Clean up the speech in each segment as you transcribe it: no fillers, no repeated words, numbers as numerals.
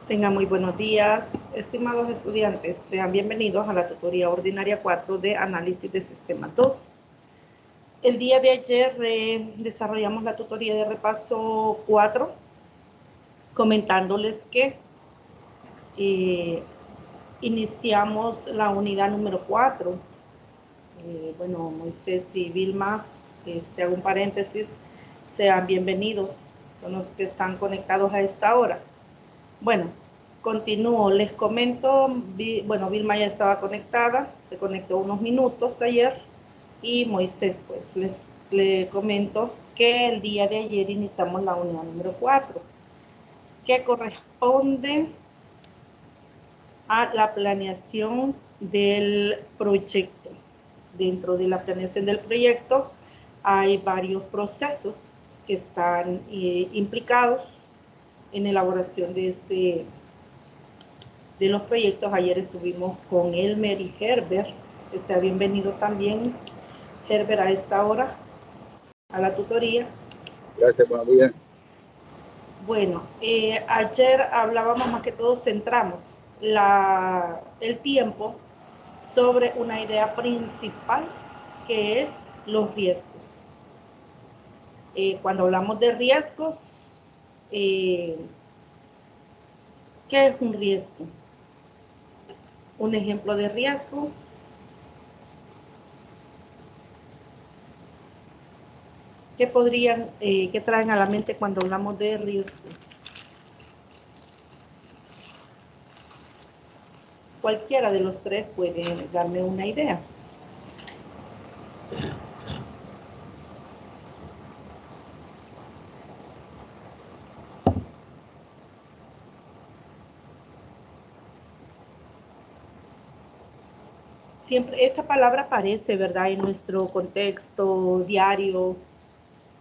Tengan muy buenos días, estimados estudiantes. Sean bienvenidos a la tutoría ordinaria 4 de Análisis de Sistemas 2. El día de ayer desarrollamos la tutoría de repaso 4, comentándoles que iniciamos la unidad número 4. Bueno, Moisés y Vilma, hago un paréntesis, sean bienvenidos, son los que están conectados a esta hora. Bueno, continúo, les comento, bueno, Vilma ya estaba conectada, se conectó unos minutos ayer, y Moisés, pues le comento que el día de ayer iniciamos la unidad número 4, que corresponde a la planeación del proyecto. Dentro de la planeación del proyecto hay varios procesos que están implicados en la elaboración de los proyectos. Ayer estuvimos con Elmer y Herbert, que sea bienvenido también, Herbert, a esta hora, a la tutoría. Gracias, buenos días. Bueno, ayer hablábamos más que todo, centramos el tiempo sobre una idea principal, que es los riesgos. Cuando hablamos de riesgos, ¿qué es un riesgo? Un ejemplo de riesgo: ¿qué traen a la mente cuando hablamos de riesgo? Cualquiera de los tres puede darme una idea. Siempre esta palabra aparece, ¿verdad?, en nuestro contexto diario,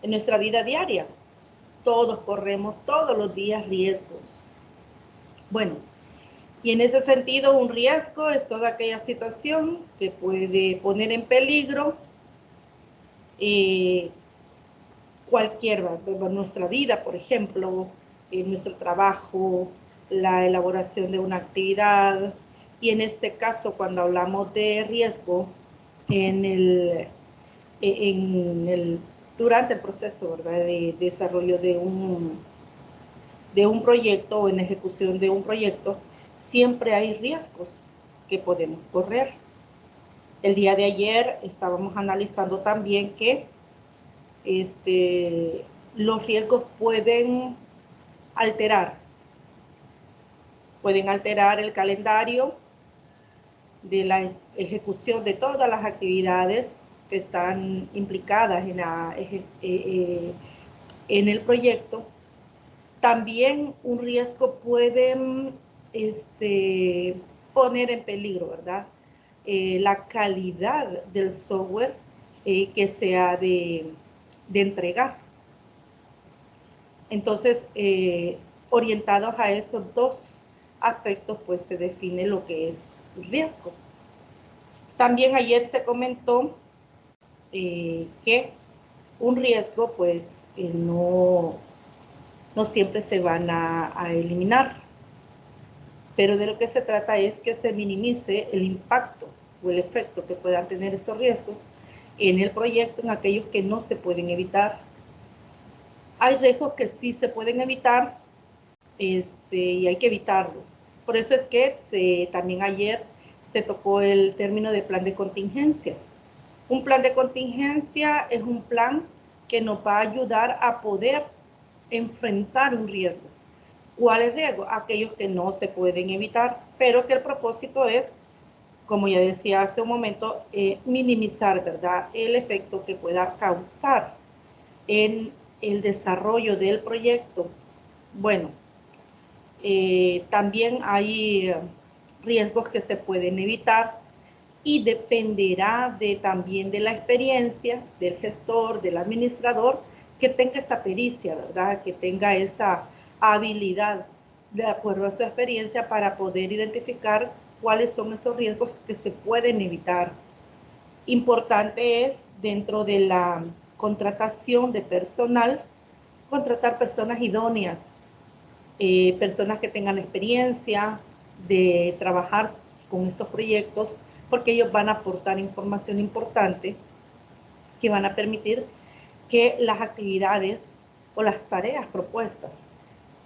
en nuestra vida diaria. Todos corremos todos los días riesgos. Bueno, y en ese sentido, un riesgo es toda aquella situación que puede poner en peligro nuestra vida, por ejemplo, nuestro trabajo, la elaboración de una actividad. Y en este caso, cuando hablamos de riesgo durante el proceso, ¿verdad?, de desarrollo de un proyecto o en ejecución de un proyecto, siempre hay riesgos que podemos correr. El día de ayer estábamos analizando también que los riesgos pueden alterar el calendario de la ejecución de todas las actividades que están implicadas en el proyecto. También un riesgo puede poner en peligro, ¿verdad?, la calidad del software que se ha de entregar. Entonces, orientados a esos dos aspectos, pues se define lo que es riesgo. También ayer se comentó que un riesgo, pues, no siempre se van a eliminar, pero de lo que se trata es que se minimice el impacto o el efecto que puedan tener esos riesgos en el proyecto, en aquellos que no se pueden evitar. Hay riesgos que sí se pueden evitar, y hay que evitarlos. Por eso es que también ayer se tocó el término de plan de contingencia. Un plan de contingencia es un plan que nos va a ayudar a poder enfrentar un riesgo. ¿Cuál es el riesgo? Aquellos que no se pueden evitar, pero que el propósito es, como ya decía hace un momento, minimizar, ¿verdad?, el efecto que pueda causar en el desarrollo del proyecto. Bueno, también hay riesgos que se pueden evitar y dependerá también de la experiencia del gestor, del administrador, que tenga esa pericia, ¿verdad?, que tenga esa habilidad de acuerdo a su experiencia para poder identificar cuáles son esos riesgos que se pueden evitar. Importante es, dentro de la contratación de personal, contratar personas idóneas, personas que tengan la experiencia de trabajar con estos proyectos, porque ellos van a aportar información importante que van a permitir que las actividades o las tareas propuestas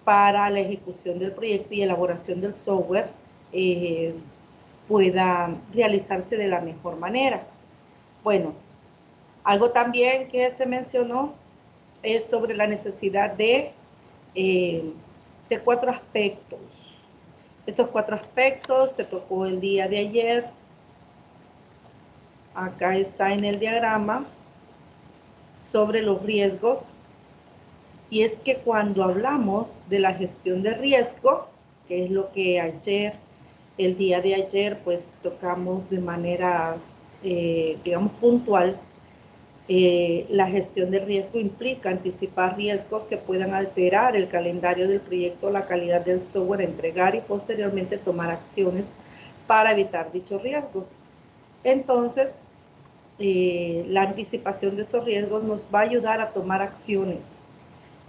para la ejecución del proyecto y elaboración del software pueda realizarse de la mejor manera. Bueno, algo también que se mencionó es sobre la necesidad de 4 aspectos. Estos 4 aspectos se tocó el día de ayer. Acá está en el diagrama sobre los riesgos. Y es que cuando hablamos de la gestión de riesgo, que es lo que el día de ayer, pues tocamos de manera, digamos, puntual, la gestión de riesgo implica anticipar riesgos que puedan alterar el calendario del proyecto, la calidad del software, entregar y posteriormente tomar acciones para evitar dichos riesgos. Entonces, la anticipación de estos riesgos nos va a ayudar a tomar acciones.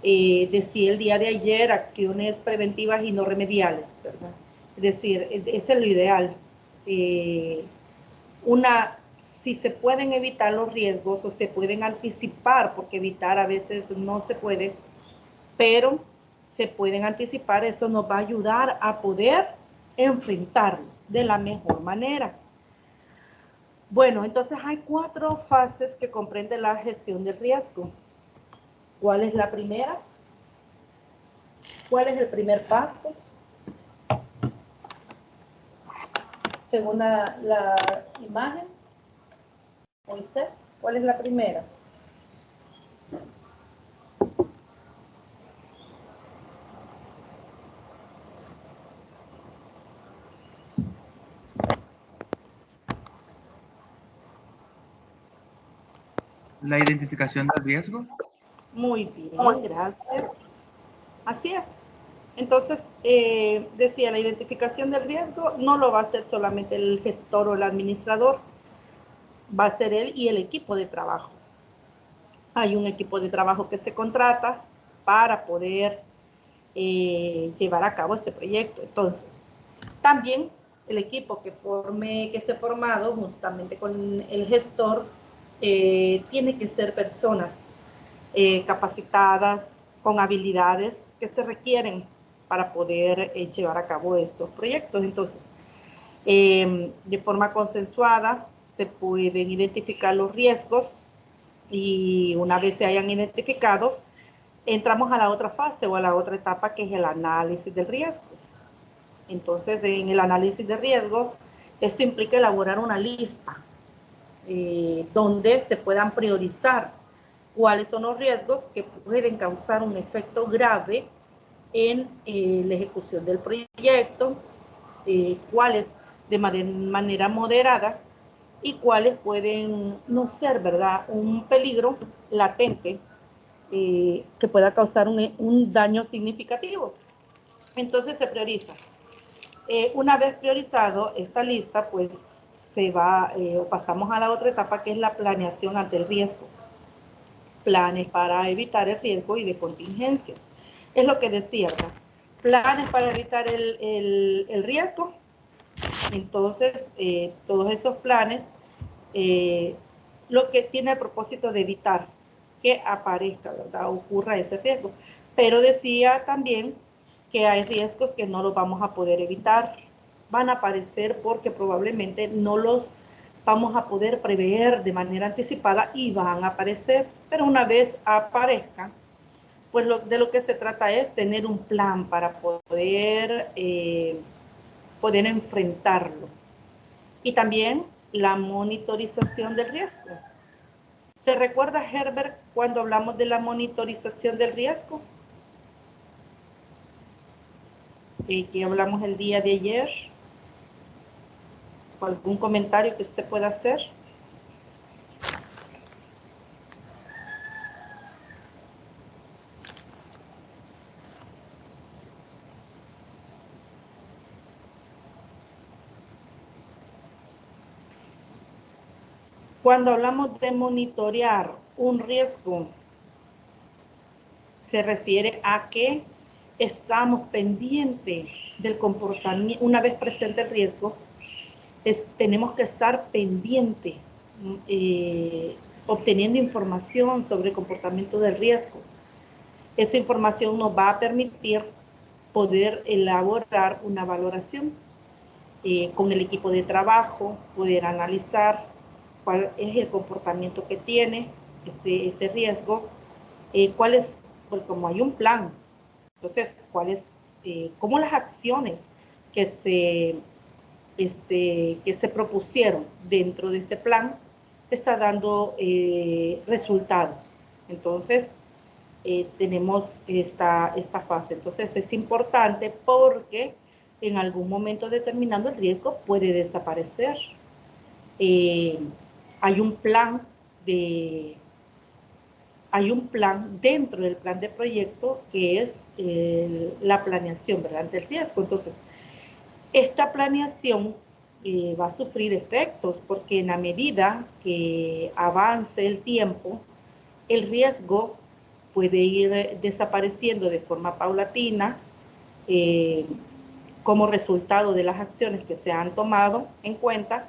Decía el día de ayer, acciones preventivas y no remediales, ¿verdad? Es decir, ese es lo ideal. Si se pueden evitar los riesgos o se pueden anticipar, porque evitar a veces no se puede, pero se pueden anticipar, eso nos va a ayudar a poder enfrentarlos de la mejor manera. Bueno, entonces hay 4 fases que comprende la gestión del riesgo. ¿Cuál es la primera? ¿Cuál es el primer paso? Según la imagen, Moisés, ¿cuál es la primera? La identificación del riesgo. Muy bien, gracias. Así es. Entonces, decía, la identificación del riesgo no lo va a hacer solamente el gestor o el administrador, va a ser él y el equipo de trabajo. Hay un equipo de trabajo que se contrata para poder llevar a cabo este proyecto. Entonces, también el equipo que esté formado juntamente con el gestor tiene que ser personas capacitadas con habilidades que se requieren para poder llevar a cabo estos proyectos. Entonces, de forma consensuada se pueden identificar los riesgos y una vez se hayan identificado, entramos a la otra fase o a la otra etapa, que es el análisis del riesgo. Entonces, en el análisis de riesgo, esto implica elaborar una lista donde se puedan priorizar cuáles son los riesgos que pueden causar un efecto grave en la ejecución del proyecto, cuáles de manera moderada y cuáles pueden no ser, ¿verdad?, un peligro latente que pueda causar un daño significativo. Entonces se prioriza. Una vez priorizado esta lista, pues pasamos a la otra etapa, que es la planeación ante el riesgo. Planes para evitar el riesgo y de contingencia. Es lo que decía, ¿verdad? Planes para evitar el riesgo. Entonces, todos esos planes, lo que tiene el propósito de evitar que aparezca, ¿verdad?, ocurra ese riesgo. Pero decía también que hay riesgos que no los vamos a poder evitar. Van a aparecer porque probablemente no los vamos a poder prever de manera anticipada y van a aparecer. Pero una vez aparezcan, pues de lo que se trata es tener un plan para poder enfrentarlo. Y también la monitorización del riesgo. ¿Se recuerda, Herbert, cuando hablamos de la monitorización del riesgo? Que hablamos el día de ayer. ¿Algún comentario que usted pueda hacer? Cuando hablamos de monitorear un riesgo, se refiere a que estamos pendientes del comportamiento, una vez presente el riesgo, tenemos que estar pendientes, obteniendo información sobre el comportamiento del riesgo. Esa información nos va a permitir poder elaborar una valoración con el equipo de trabajo, poder analizar cuál es el comportamiento que tiene este riesgo, cuál es, pues como hay un plan, entonces, cómo las acciones que se propusieron dentro de este plan está dando resultados. Entonces, tenemos esta fase. Entonces, es importante porque en algún momento determinado el riesgo puede desaparecer. Hay un plan dentro del plan de proyecto que es la planeación, ¿verdad?, del riesgo. Entonces, esta planeación va a sufrir efectos porque en la medida que avance el tiempo, el riesgo puede ir desapareciendo de forma paulatina como resultado de las acciones que se han tomado en cuenta.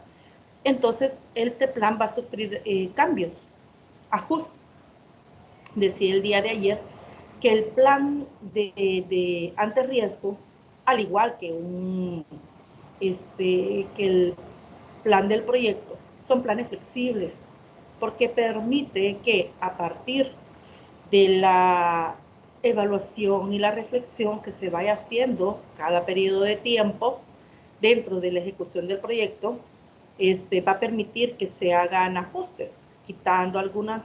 Entonces, este plan va a sufrir cambios, ajustes. Decía el día de ayer que el plan de ante riesgo, al igual que que el plan del proyecto, son planes flexibles, porque permite que a partir de la evaluación y la reflexión que se vaya haciendo cada periodo de tiempo dentro de la ejecución del proyecto, va a permitir que se hagan ajustes, quitando algunos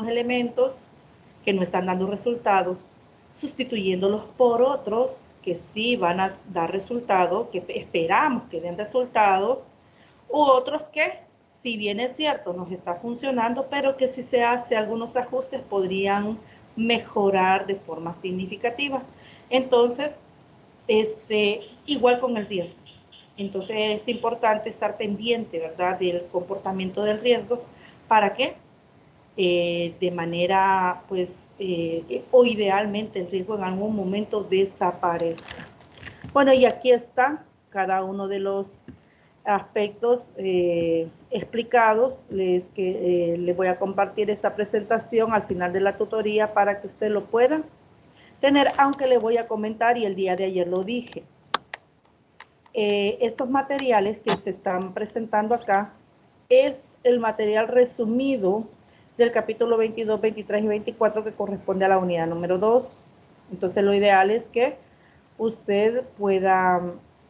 elementos que no están dando resultados, sustituyéndolos por otros que sí van a dar resultados, que esperamos que den resultados, u otros que, si bien es cierto, nos está funcionando, pero que si se hace algunos ajustes podrían mejorar de forma significativa. Entonces, igual con el riesgo. Entonces es importante estar pendiente, ¿verdad?, del comportamiento del riesgo para que de manera, pues, o idealmente el riesgo en algún momento desaparezca. Bueno, y aquí está cada uno de los aspectos explicados. Les voy a compartir esta presentación al final de la tutoría para que usted lo pueda tener, aunque le voy a comentar, y el día de ayer lo dije. Estos materiales que se están presentando acá es el material resumido del capítulo 22, 23 y 24 que corresponde a la unidad número 2. Entonces lo ideal es que usted pueda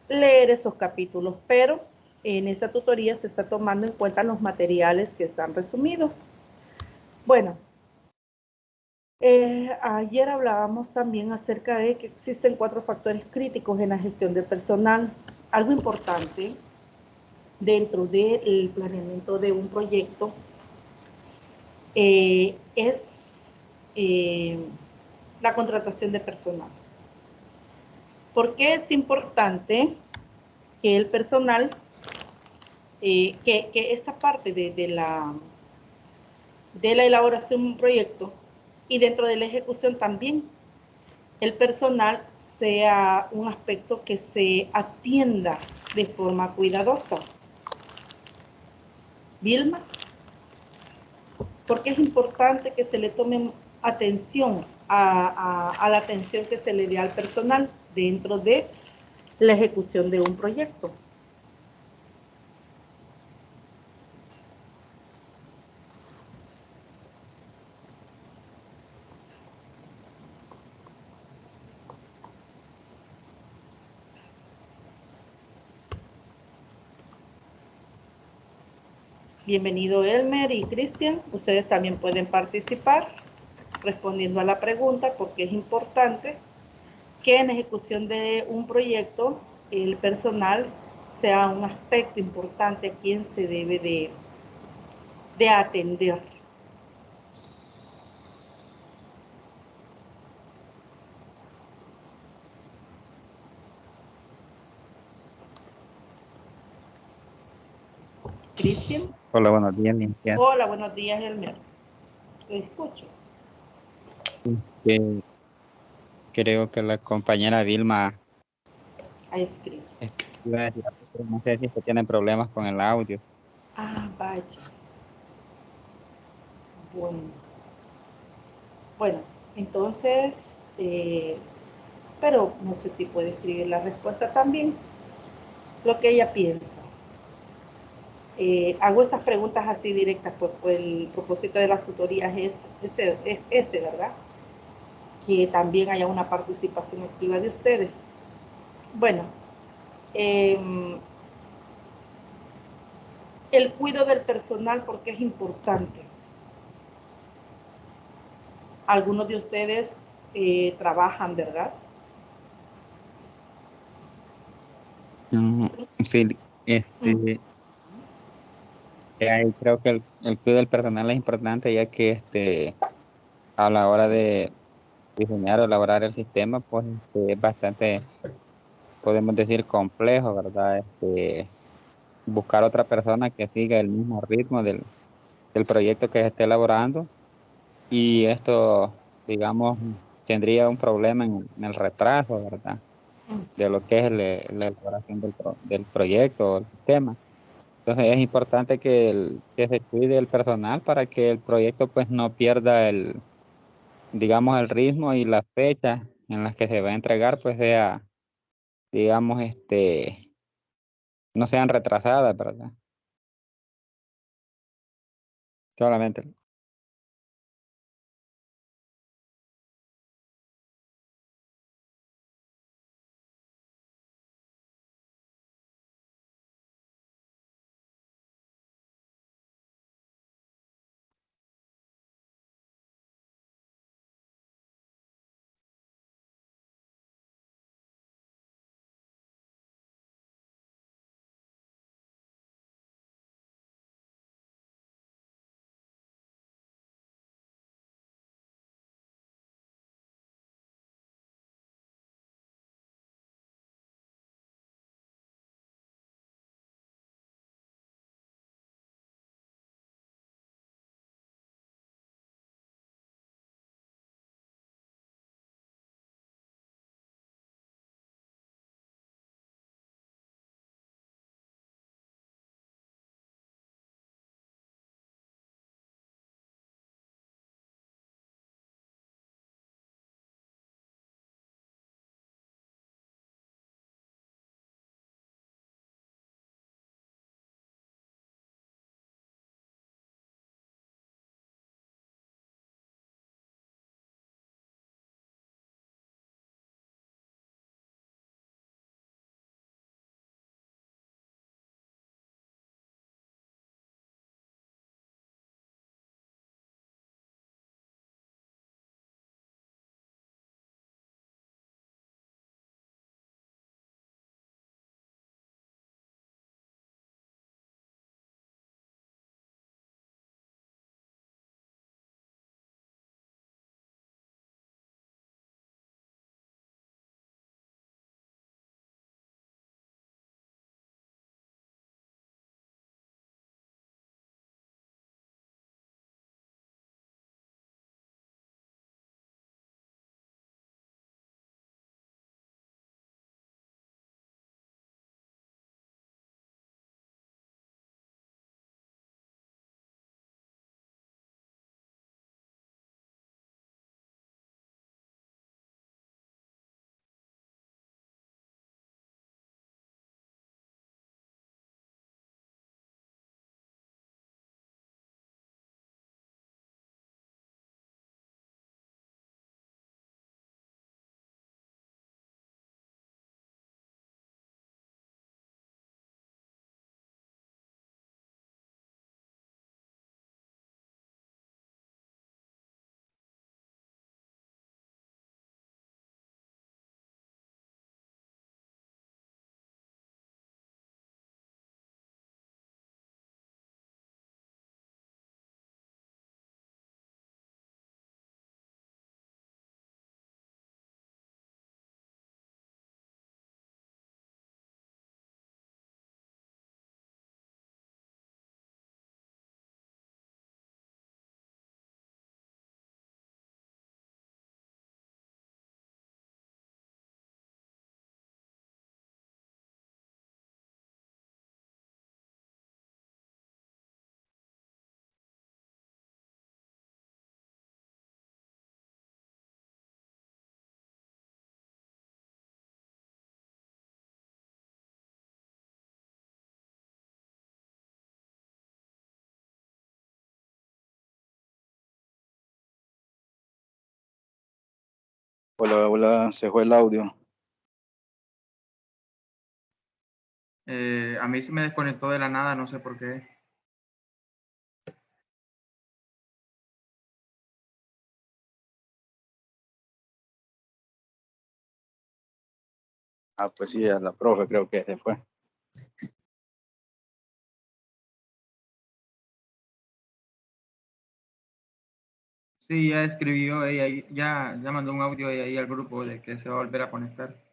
leer esos capítulos, pero en esta tutoría se está tomando en cuenta los materiales que están resumidos. Bueno, ayer hablábamos también acerca de que existen 4 factores críticos en la gestión del personal. Algo importante dentro del planeamiento de un proyecto es la contratación de personal. ¿Por qué es importante que el personal, que esta parte de la elaboración de un proyecto y dentro de la ejecución también, el personal sea un aspecto que se atienda de forma cuidadosa? Vilma, porque es importante que se le tome atención a la atención que se le dé al personal dentro de la ejecución de un proyecto. Bienvenido Elmer y Cristian, ustedes también pueden participar respondiendo a la pregunta, porque es importante que en la ejecución de un proyecto el personal sea un aspecto importante a quien se debe de atender. Cristian. Hola, buenos días, Cintia. Hola, buenos días, Elmer. Te escucho. creo que la compañera Vilma Ahí escribe. iba a decir, pero no sé si es que tienen problemas con el audio. Ah, vaya. Bueno. Bueno, entonces, pero no sé si puede escribir la respuesta también, lo que ella piensa. Hago estas preguntas así directas, pues el propósito de las tutorías es ese, ¿verdad? Que también haya una participación activa de ustedes. Bueno, el cuidado del personal, porque es importante. Algunos de ustedes trabajan, ¿verdad? Sí, ahí creo que el cuidado del personal es importante, ya que a la hora de diseñar o elaborar el sistema, pues es bastante, podemos decir, complejo, ¿verdad? Buscar otra persona que siga el mismo ritmo del proyecto que se esté elaborando, y esto, digamos, tendría un problema en el retraso, ¿verdad? De lo que es la elaboración del proyecto o el sistema. Entonces es importante que se cuide el personal para que el proyecto pues no pierda digamos, el ritmo, y las fechas en las que se va a entregar pues sea, digamos, no sean retrasadas, ¿verdad? Solamente. Hola, hola, se fue el audio. A mí se me desconectó de la nada, no sé por qué. Ah, pues sí, a la profe creo que se fue. Sí, ya escribió ella, ya mandó un audio ahí al grupo de que se va a volver a conectar.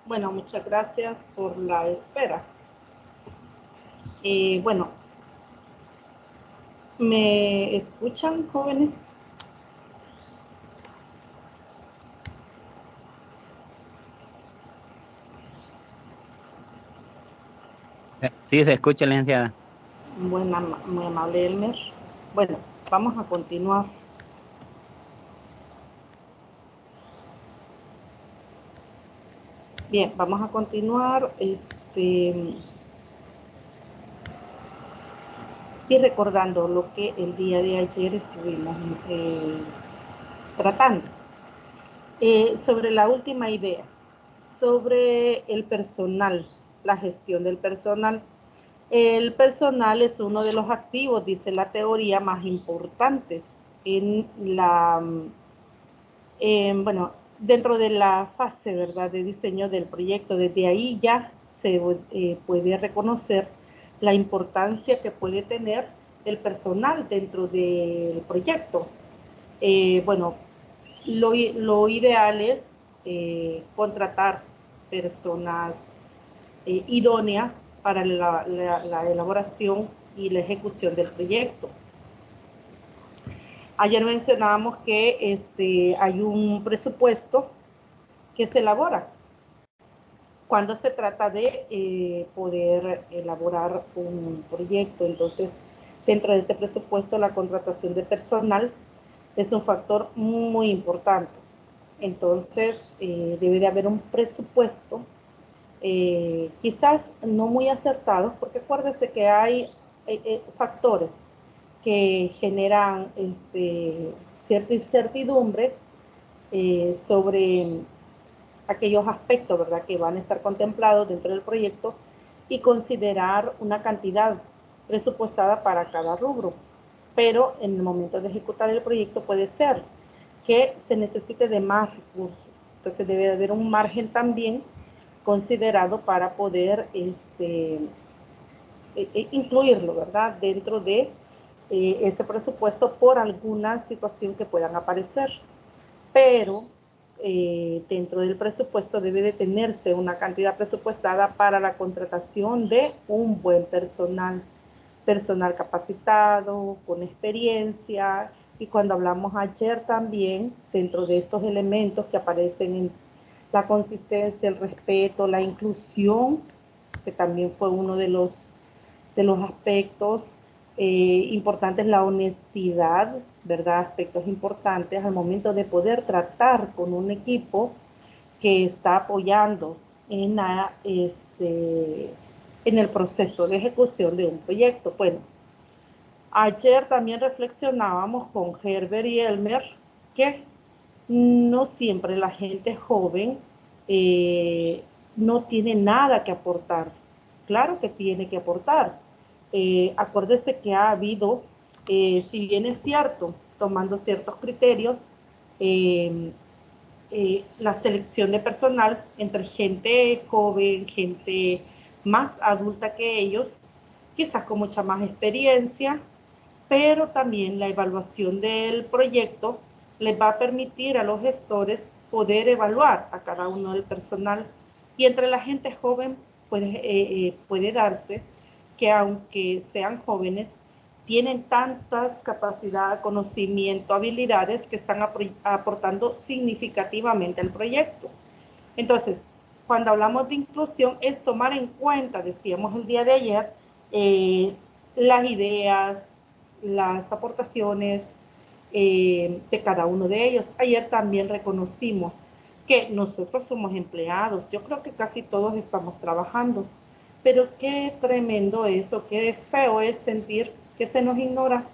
Bueno, muchas gracias por la espera. Bueno, ¿me escuchan, jóvenes? Sí, se escucha, licenciada. Buena, muy amable, Elmer. Bueno, vamos a continuar. Bien, vamos a continuar. Y recordando lo que el día de ayer estuvimos tratando. Sobre la última idea, sobre el personal, la gestión del personal. El personal es uno de los activos, dice la teoría, más importantes en bueno, dentro de la fase, ¿verdad?, de diseño del proyecto. Desde ahí ya se puede reconocer la importancia que puede tener el personal dentro del proyecto. Bueno, lo ideal es contratar personas idóneas para la elaboración y la ejecución del proyecto. Ayer mencionábamos que hay un presupuesto que se elabora cuando se trata de poder elaborar un proyecto. Entonces, dentro de este presupuesto, la contratación de personal es un factor muy importante. Entonces, debe de haber un presupuesto, quizás no muy acertado, porque acuérdese que hay factores que generan cierta incertidumbre sobre aquellos aspectos, ¿verdad?, que van a estar contemplados dentro del proyecto y considerar una cantidad presupuestada para cada rubro. Pero en el momento de ejecutar el proyecto puede ser que se necesite de más recursos. Entonces debe haber un margen también considerado para poder incluirlo, ¿verdad?, dentro de este presupuesto por alguna situación que puedan aparecer. Pero dentro del presupuesto debe de tenerse una cantidad presupuestada para la contratación de un buen personal capacitado, con experiencia. Y cuando hablamos ayer también, dentro de estos elementos que aparecen en la consistencia, el respeto, la inclusión, que también fue uno de los aspectos importantes, la honestidad, ¿verdad? Aspectos importantes al momento de poder tratar con un equipo que está apoyando en el proceso de ejecución de un proyecto. Bueno, ayer también reflexionábamos con Herbert y Elmer que no siempre la gente joven no tiene nada que aportar. Claro que tiene que aportar. Acuérdese que ha habido, si bien es cierto, tomando ciertos criterios, la selección de personal entre gente joven, gente más adulta que ellos, quizás con mucha más experiencia, pero también la evaluación del proyecto les va a permitir a los gestores poder evaluar a cada uno del personal. Y entre la gente joven puede darse que aunque sean jóvenes, tienen tantas capacidades, conocimiento, habilidades que están aportando significativamente al proyecto. Entonces, cuando hablamos de inclusión es tomar en cuenta, decíamos el día de ayer, las ideas, las aportaciones de cada uno de ellos. Ayer también reconocimos que nosotros somos empleados. Yo creo que casi todos estamos trabajando. Pero qué tremendo eso, qué feo es sentir que se nos ignora,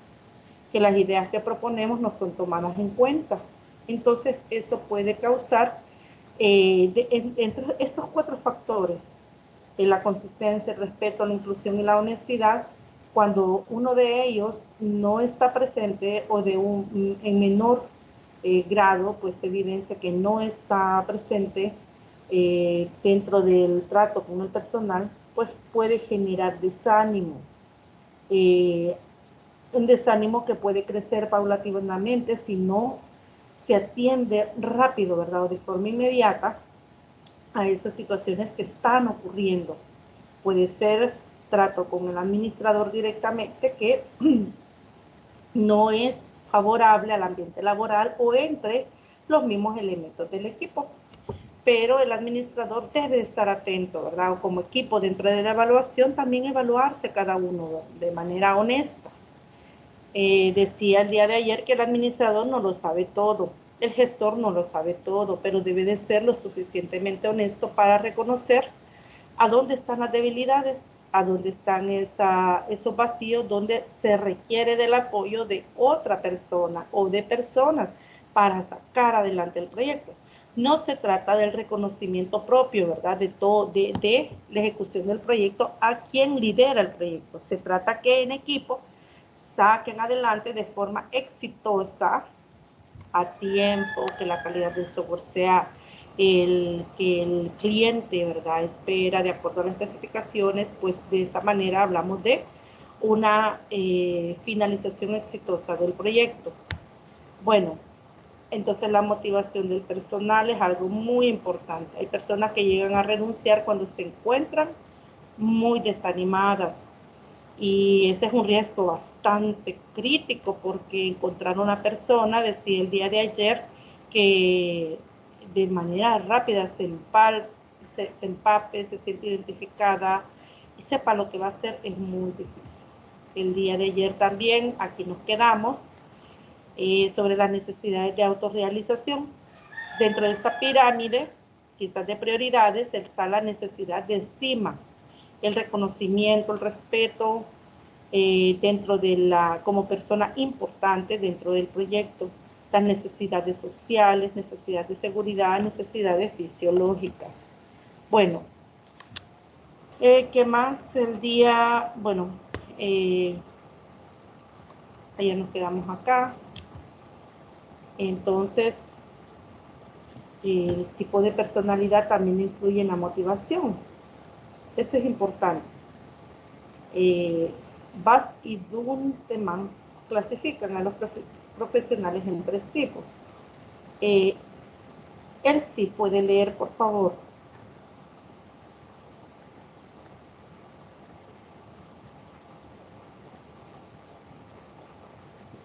que las ideas que proponemos no son tomadas en cuenta. Entonces, eso puede causar, entre estos 4 factores, la consistencia, el respeto, la inclusión y la honestidad, cuando uno de ellos no está presente o en menor grado, pues evidencia que no está presente dentro del trato con el personal, pues puede generar desánimo. Un desánimo que puede crecer paulatinamente si no se atiende rápido, ¿verdad?, o de forma inmediata a esas situaciones que están ocurriendo. Puede ser trato con el administrador directamente que no es favorable al ambiente laboral o entre los mismos elementos del equipo. Pero el administrador debe estar atento, ¿verdad? O como equipo dentro de la evaluación también evaluarse cada uno de manera honesta. Decía el día de ayer que el administrador no lo sabe todo, el gestor no lo sabe todo, pero debe de ser lo suficientemente honesto para reconocer a dónde están las debilidades, a dónde están esos vacíos, donde se requiere del apoyo de otra persona o de personas para sacar adelante el proyecto. No se trata del reconocimiento propio, ¿verdad?, de la ejecución del proyecto a quien lidera el proyecto. Se trata que en equipo saquen adelante de forma exitosa, a tiempo, que la calidad del software sea que el cliente, ¿verdad?, espera de acuerdo a las especificaciones, pues de esa manera hablamos de una finalización exitosa del proyecto. Bueno, entonces la motivación del personal es algo muy importante. Hay personas que llegan a renunciar cuando se encuentran muy desanimadas, y ese es un riesgo bastante crítico, porque encontrar una persona, decía el día de ayer, que de manera rápida se empape, se siente identificada y sepa lo que va a hacer, es muy difícil. El día de ayer también, aquí nos quedamos, sobre las necesidades de autorrealización. Dentro de esta pirámide, quizás de prioridades, está la necesidad de estima, el reconocimiento, el respeto dentro de como persona importante dentro del proyecto, las necesidades sociales, necesidades de seguridad, necesidades fisiológicas. Bueno, ¿qué más? El día, bueno, ya nos quedamos acá. Entonces, el tipo de personalidad también influye en la motivación. Eso es importante. Bass y Dunteman clasifican a los profesionales en 3 tipos. Él sí puede leer, por favor.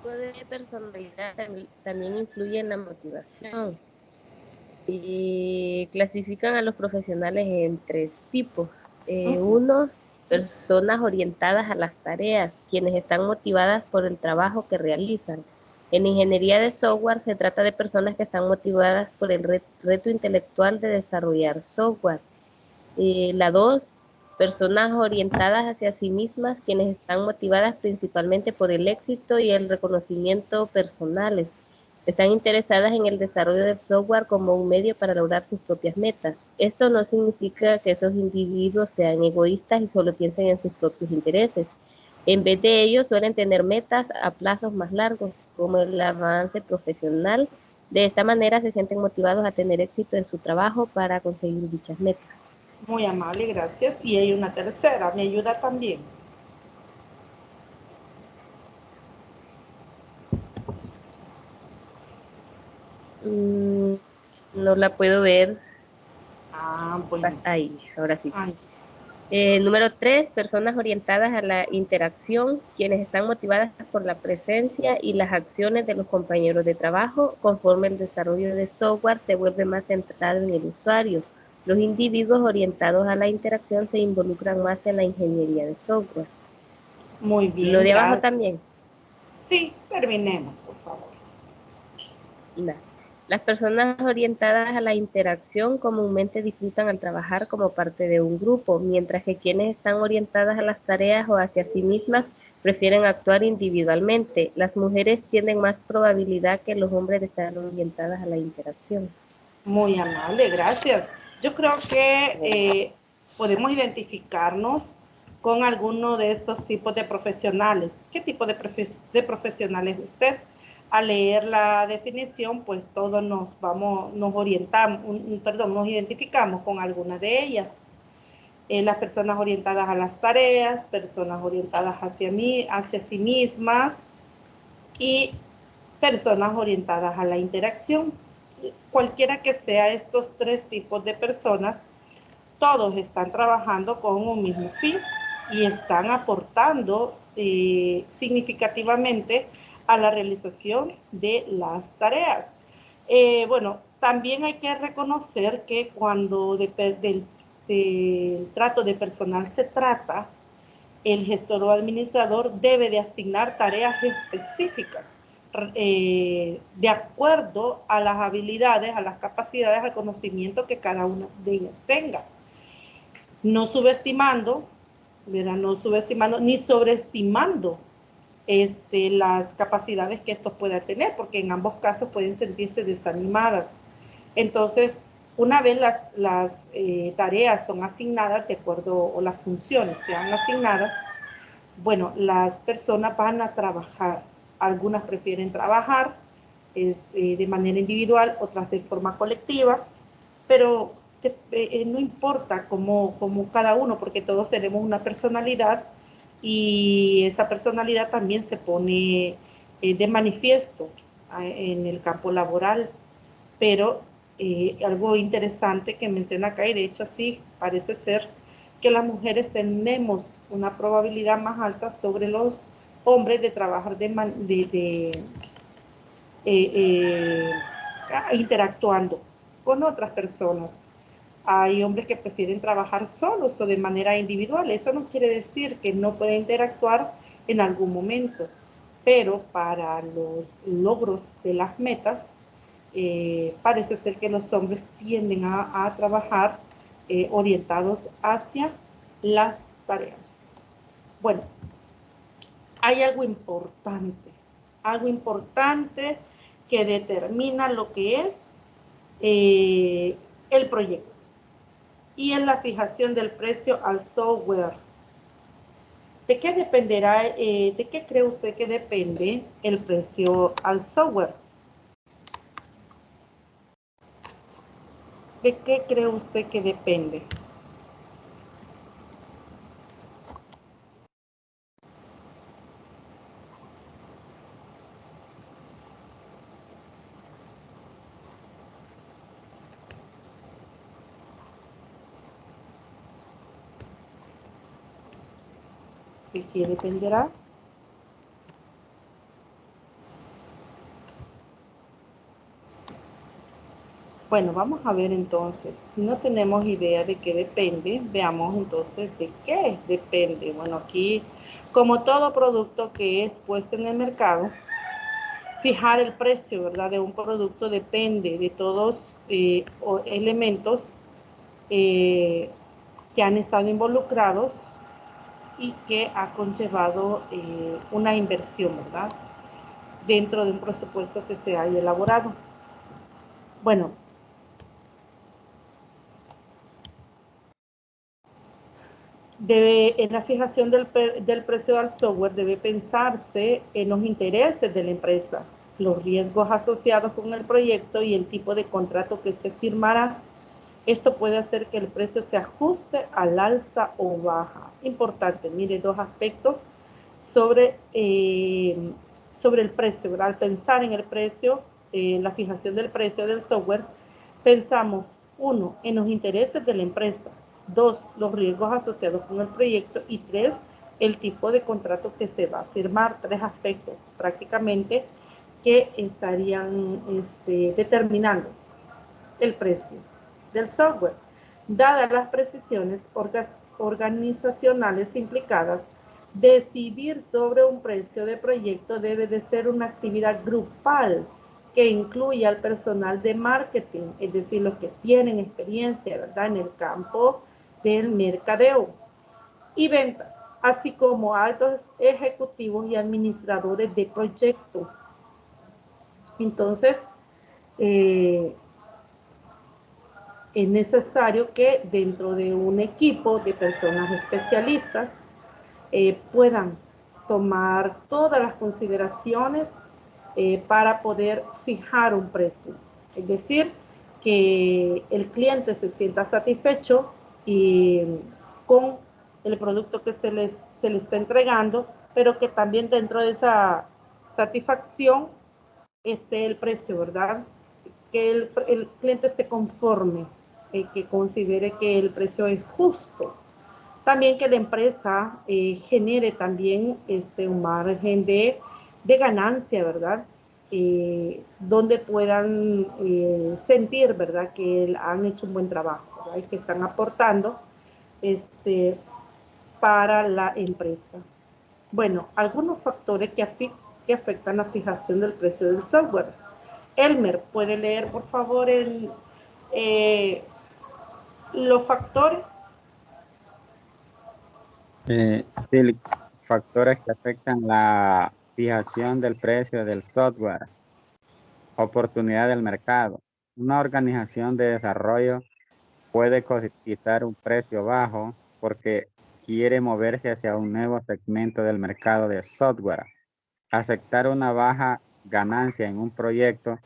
El tipo de personalidad también influye en la motivación. Clasifican a los profesionales en 3 tipos. Uno, personas orientadas a las tareas, quienes están motivadas por el trabajo que realizan. En ingeniería de software se trata de personas que están motivadas por el reto intelectual de desarrollar software. La 2, personas orientadas hacia sí mismas, quienes están motivadas principalmente por el éxito y el reconocimiento personales. Están interesadas en el desarrollo del software como un medio para lograr sus propias metas. Esto no significa que esos individuos sean egoístas y solo piensen en sus propios intereses. En vez de ello, suelen tener metas a plazos más largos, como el avance profesional. De esta manera se sienten motivados a tener éxito en su trabajo para conseguir dichas metas. Muy amable, gracias. Y hay una tercera, ¿me ayuda también? No la puedo ver. Bueno. Ahí, ahora sí. Ahí. Número 3, personas orientadas a la interacción, quienes están motivadas por la presencia y las acciones de los compañeros de trabajo, conforme el desarrollo de software se vuelve más centrado en el usuario. Los individuos orientados a la interacción se involucran más en la ingeniería de software. Muy bien. ¿Lo de abajo también? Sí, terminemos, por favor. Las personas orientadas a la interacción comúnmente disfrutan al trabajar como parte de un grupo, mientras que quienes están orientadas a las tareas o hacia sí mismas prefieren actuar individualmente. Las mujeres tienen más probabilidad que los hombres de estar orientadas a la interacción. Muy amable, gracias. Yo creo que podemos identificarnos con alguno de estos tipos de profesionales. ¿Qué tipo de profesional es usted? Al leer la definición, pues todos nos identificamos con alguna de ellas. Las personas orientadas a las tareas, personas orientadas hacia sí mismas y personas orientadas a la interacción. Cualquiera que sea estos 3 tipos de personas, todos están trabajando con un mismo fin y están aportando significativamente a la realización de las tareas. Bueno, también hay que reconocer que cuando del trato de personal se trata, el gestor o administrador debe de asignar tareas específicas de acuerdo a las habilidades, a las capacidades, al conocimiento que cada una de ellas tenga. No subestimando, ¿verdad? No subestimando ni sobreestimando las capacidades que estos puedan tener, porque en ambos casos pueden sentirse desanimadas. Entonces, una vez las tareas son asignadas de acuerdo, o las funciones sean asignadas, bueno, las personas van a trabajar. Algunas prefieren trabajar de manera individual, otras de forma colectiva, pero no importa cómo cada uno, porque todos tenemos una personalidad y esa personalidad también se pone de manifiesto en el campo laboral. Pero algo interesante que menciona acá, y de hecho sí parece ser que las mujeres tenemos una probabilidad más alta sobre los hombres de trabajar interactuando con otras personas. Hay hombres que prefieren trabajar solos o de manera individual. Eso no quiere decir que no pueda interactuar en algún momento, pero para los logros de las metas, parece ser que los hombres tienden a trabajar orientados hacia las tareas. Bueno, hay algo importante que determina lo que es el proyecto, y es la fijación del precio al software. ¿De qué dependerá, de qué cree usted que depende el precio al software? ¿De qué cree usted que depende? ¿De qué dependerá? Bueno, vamos a ver entonces. Si no tenemos idea de qué depende, veamos entonces de qué depende. Bueno, aquí, como todo producto que es puesto en el mercado, fijar el precio, ¿verdad?, de un producto depende de todos elementos que han estado involucrados y que ha conllevado una inversión, ¿verdad?, dentro de un presupuesto que se haya elaborado. Bueno, en la fijación del precio al software debe pensarse en los intereses de la empresa, los riesgos asociados con el proyecto y el tipo de contrato que se firmará. Esto puede hacer que el precio se ajuste al alza o baja. Importante, mire, dos aspectos sobre el precio, ¿verdad? Al pensar en el precio, la fijación del precio del software, pensamos, uno, en los intereses de la empresa, dos, los riesgos asociados con el proyecto, y tres, el tipo de contrato que se va a firmar. Tres aspectos prácticamente que estarían determinando el precio del software. Dadas las precisiones organizacionales implicadas, decidir sobre un precio de proyecto debe de ser una actividad grupal que incluya al personal de marketing, es decir, los que tienen experiencia, ¿verdad?, en el campo del mercadeo y ventas, así como altos ejecutivos y administradores de proyecto. Entonces, es necesario que dentro de un equipo de personas especialistas puedan tomar todas las consideraciones para poder fijar un precio. Es decir, que el cliente se sienta satisfecho con el producto que se le está entregando, pero que también dentro de esa satisfacción esté el precio, ¿verdad? Que el cliente esté conforme, que considere que el precio es justo. También que la empresa genere también un margen de ganancia, ¿verdad? Donde puedan sentir, ¿verdad?, que han hecho un buen trabajo, ¿verdad?, y que están aportando para la empresa. Bueno, algunos factores que afectan la fijación del precio del software. Elmer, ¿puede leer, por favor, los factores? Sí, factores que afectan la fijación del precio del software. Oportunidad del mercado. Una organización de desarrollo puede cotizar un precio bajo porque quiere moverse hacia un nuevo segmento del mercado de software. Aceptar una baja ganancia en un proyecto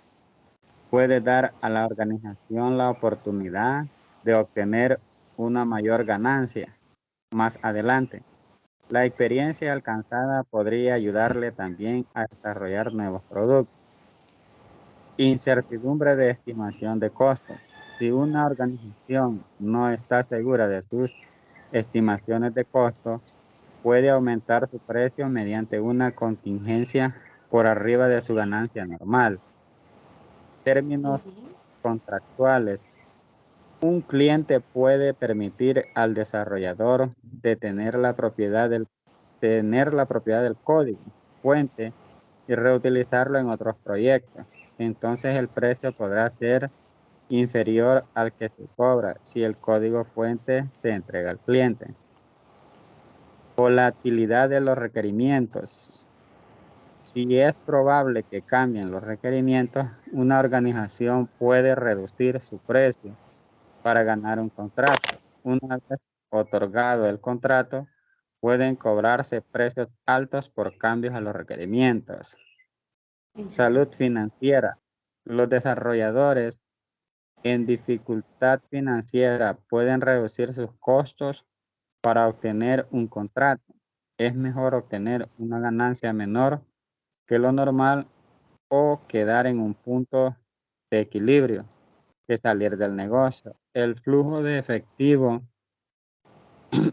puede dar a la organización la oportunidad de obtener una mayor ganancia más adelante. La experiencia alcanzada podría ayudarle también a desarrollar nuevos productos. Incertidumbre de estimación de costos. Si una organización no está segura de sus estimaciones de costos, puede aumentar su precio mediante una contingencia por arriba de su ganancia normal. Términos contractuales. Un cliente puede permitir al desarrollador de tener la propiedad del código fuente y reutilizarlo en otros proyectos. Entonces el precio podrá ser inferior al que se cobra si el código fuente se entrega al cliente. Volatilidad de los requerimientos. Si es probable que cambien los requerimientos, una organización puede reducir su precio para ganar un contrato. Una vez otorgado el contrato, pueden cobrarse precios altos por cambios a los requerimientos. Salud financiera. Los desarrolladores en dificultad financiera pueden reducir sus costos para obtener un contrato. Es mejor obtener una ganancia menor que lo normal o quedar en un punto de equilibrio que salir del negocio. El flujo de efectivo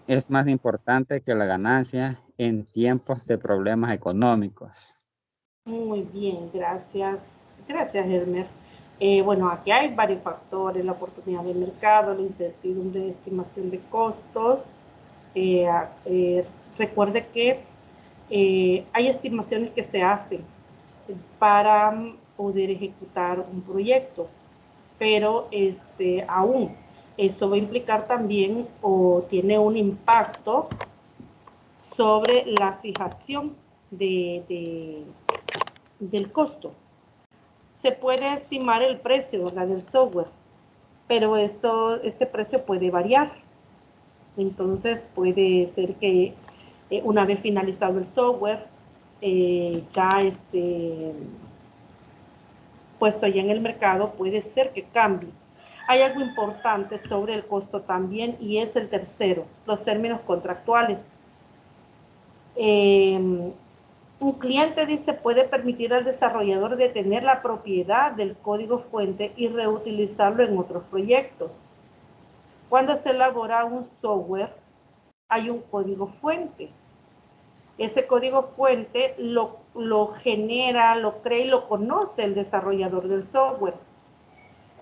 es más importante que la ganancia en tiempos de problemas económicos. Muy bien, gracias. Gracias, Elmer. Bueno, aquí hay varios factores: la oportunidad de mercado, la incertidumbre de estimación de costos. Recuerde que hay estimaciones que se hacen para poder ejecutar un proyecto, pero aún eso va a implicar también o tiene un impacto sobre la fijación del costo. Se puede estimar el precio, ¿verdad?, del software, pero este precio puede variar. Entonces puede ser que una vez finalizado el software, ya puesto ya en el mercado, puede ser que cambie. Hay algo importante sobre el costo también, y es el tercero: los términos contractuales. Un cliente, dice, puede permitir al desarrollador de tener la propiedad del código fuente y reutilizarlo en otros proyectos. Cuando se elabora un software, hay un código fuente. Ese código fuente lo genera, lo crea y lo conoce el desarrollador del software.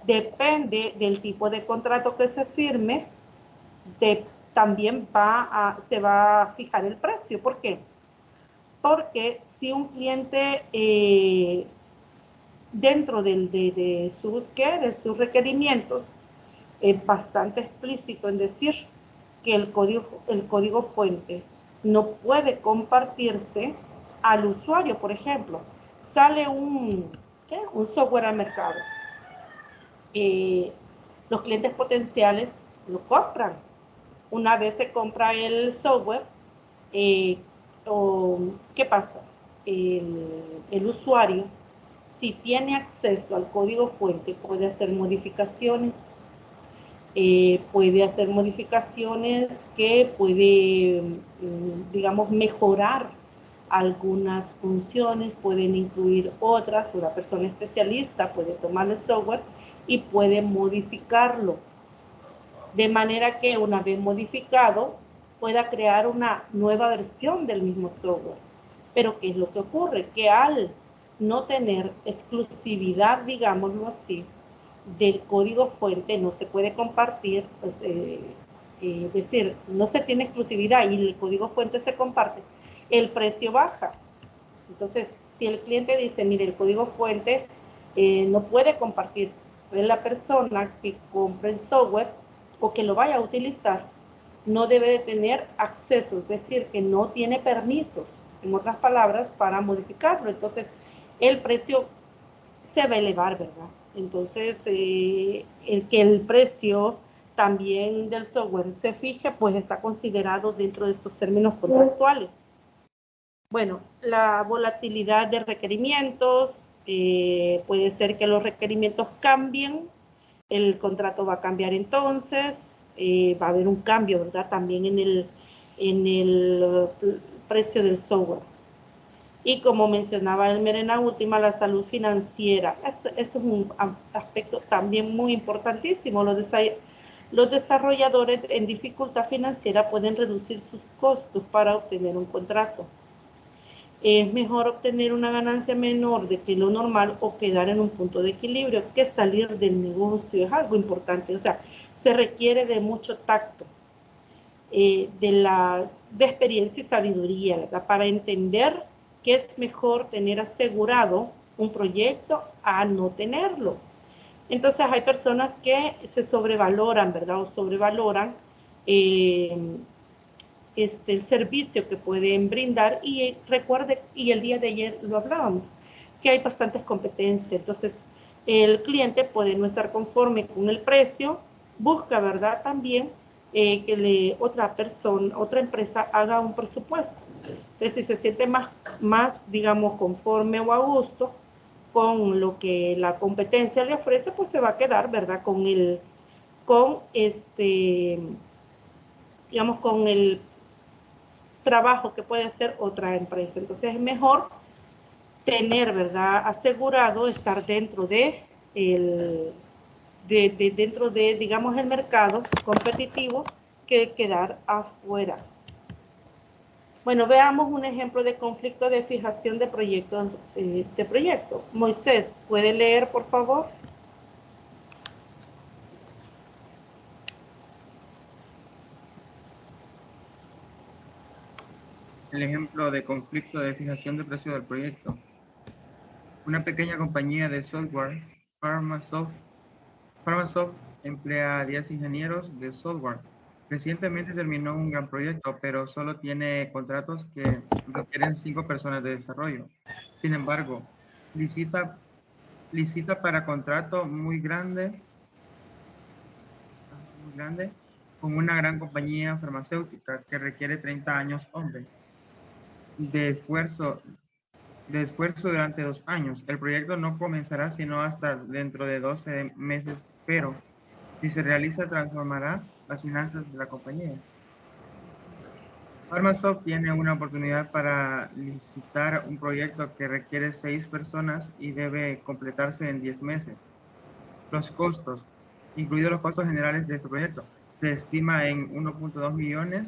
Depende del tipo de contrato que se firme, también se va a fijar el precio. ¿Por qué? Porque si un cliente dentro de sus requerimientos es bastante explícito en decir que el código fuente no puede compartirse al usuario. Por ejemplo, sale un software al mercado. Los clientes potenciales lo compran. Una vez se compra el software, ¿qué pasa? El usuario, si tiene acceso al código fuente, puede hacer modificaciones. Que puede, digamos, mejorar algunas funciones, pueden incluir otras. Una persona especialista puede tomar el software y puede modificarlo, de manera que una vez modificado pueda crear una nueva versión del mismo software. Pero ¿qué es lo que ocurre? Que al no tener exclusividad, digámoslo así, del código fuente, no se puede compartir, pues, es decir, no se tiene exclusividad y el código fuente se comparte, el precio baja. Entonces, si el cliente dice, mire, el código fuente no puede compartirse, pues la persona que compre el software o que lo vaya a utilizar no debe de tener acceso, es decir, que no tiene permisos, en otras palabras, para modificarlo. Entonces, el precio se va a elevar, ¿verdad? Entonces, el que el precio también del software se fije, pues está considerado dentro de estos términos contractuales. Bueno, la volatilidad de requerimientos, puede ser que los requerimientos cambien, el contrato va a cambiar entonces, va a haber un cambio, ¿verdad? También en el precio del software. Y como mencionaba Elmer en la última, la salud financiera. Esto es un aspecto también muy importantísimo. Los desarrolladores en dificultad financiera pueden reducir sus costos para obtener un contrato. Es mejor obtener una ganancia menor de que lo normal o quedar en un punto de equilibrio que salir del negocio. Es algo importante. O sea, se requiere de mucho tacto, de experiencia y sabiduría, ¿verdad? Para entender que es mejor tener asegurado un proyecto a no tenerlo. Entonces hay personas que se sobrevaloran, ¿verdad? O sobrevaloran el servicio que pueden brindar, y recuerde, y el día de ayer lo hablábamos, que hay bastantes competencias. Entonces el cliente puede no estar conforme con el precio, busca, ¿verdad? También que otra empresa haga un presupuesto. Entonces, si se siente más, digamos, conforme o a gusto con lo que la competencia le ofrece, pues se va a quedar, ¿verdad? Con el trabajo que puede hacer otra empresa. Entonces, es mejor tener, ¿verdad?, asegurado estar dentro digamos, el mercado competitivo, que quedar afuera. Bueno, veamos un ejemplo de conflicto de fijación de proyecto. Moisés, ¿puede leer, por favor? El ejemplo de conflicto de fijación de precio del proyecto. Una pequeña compañía de software, Pharmasoft, emplea a 10 ingenieros de software. Recientemente terminó un gran proyecto, pero solo tiene contratos que requieren 5 personas de desarrollo. Sin embargo, licita para contrato muy grande con una gran compañía farmacéutica que requiere 30 años hombre de esfuerzo durante 2 años. El proyecto no comenzará sino hasta dentro de 12 meses, pero si se realiza, transformará las finanzas de la compañía. Pharmasoft tiene una oportunidad para licitar un proyecto que requiere 6 personas y debe completarse en 10 meses. Los costos, incluidos los costos generales de este proyecto, se estima en 1.2 millones.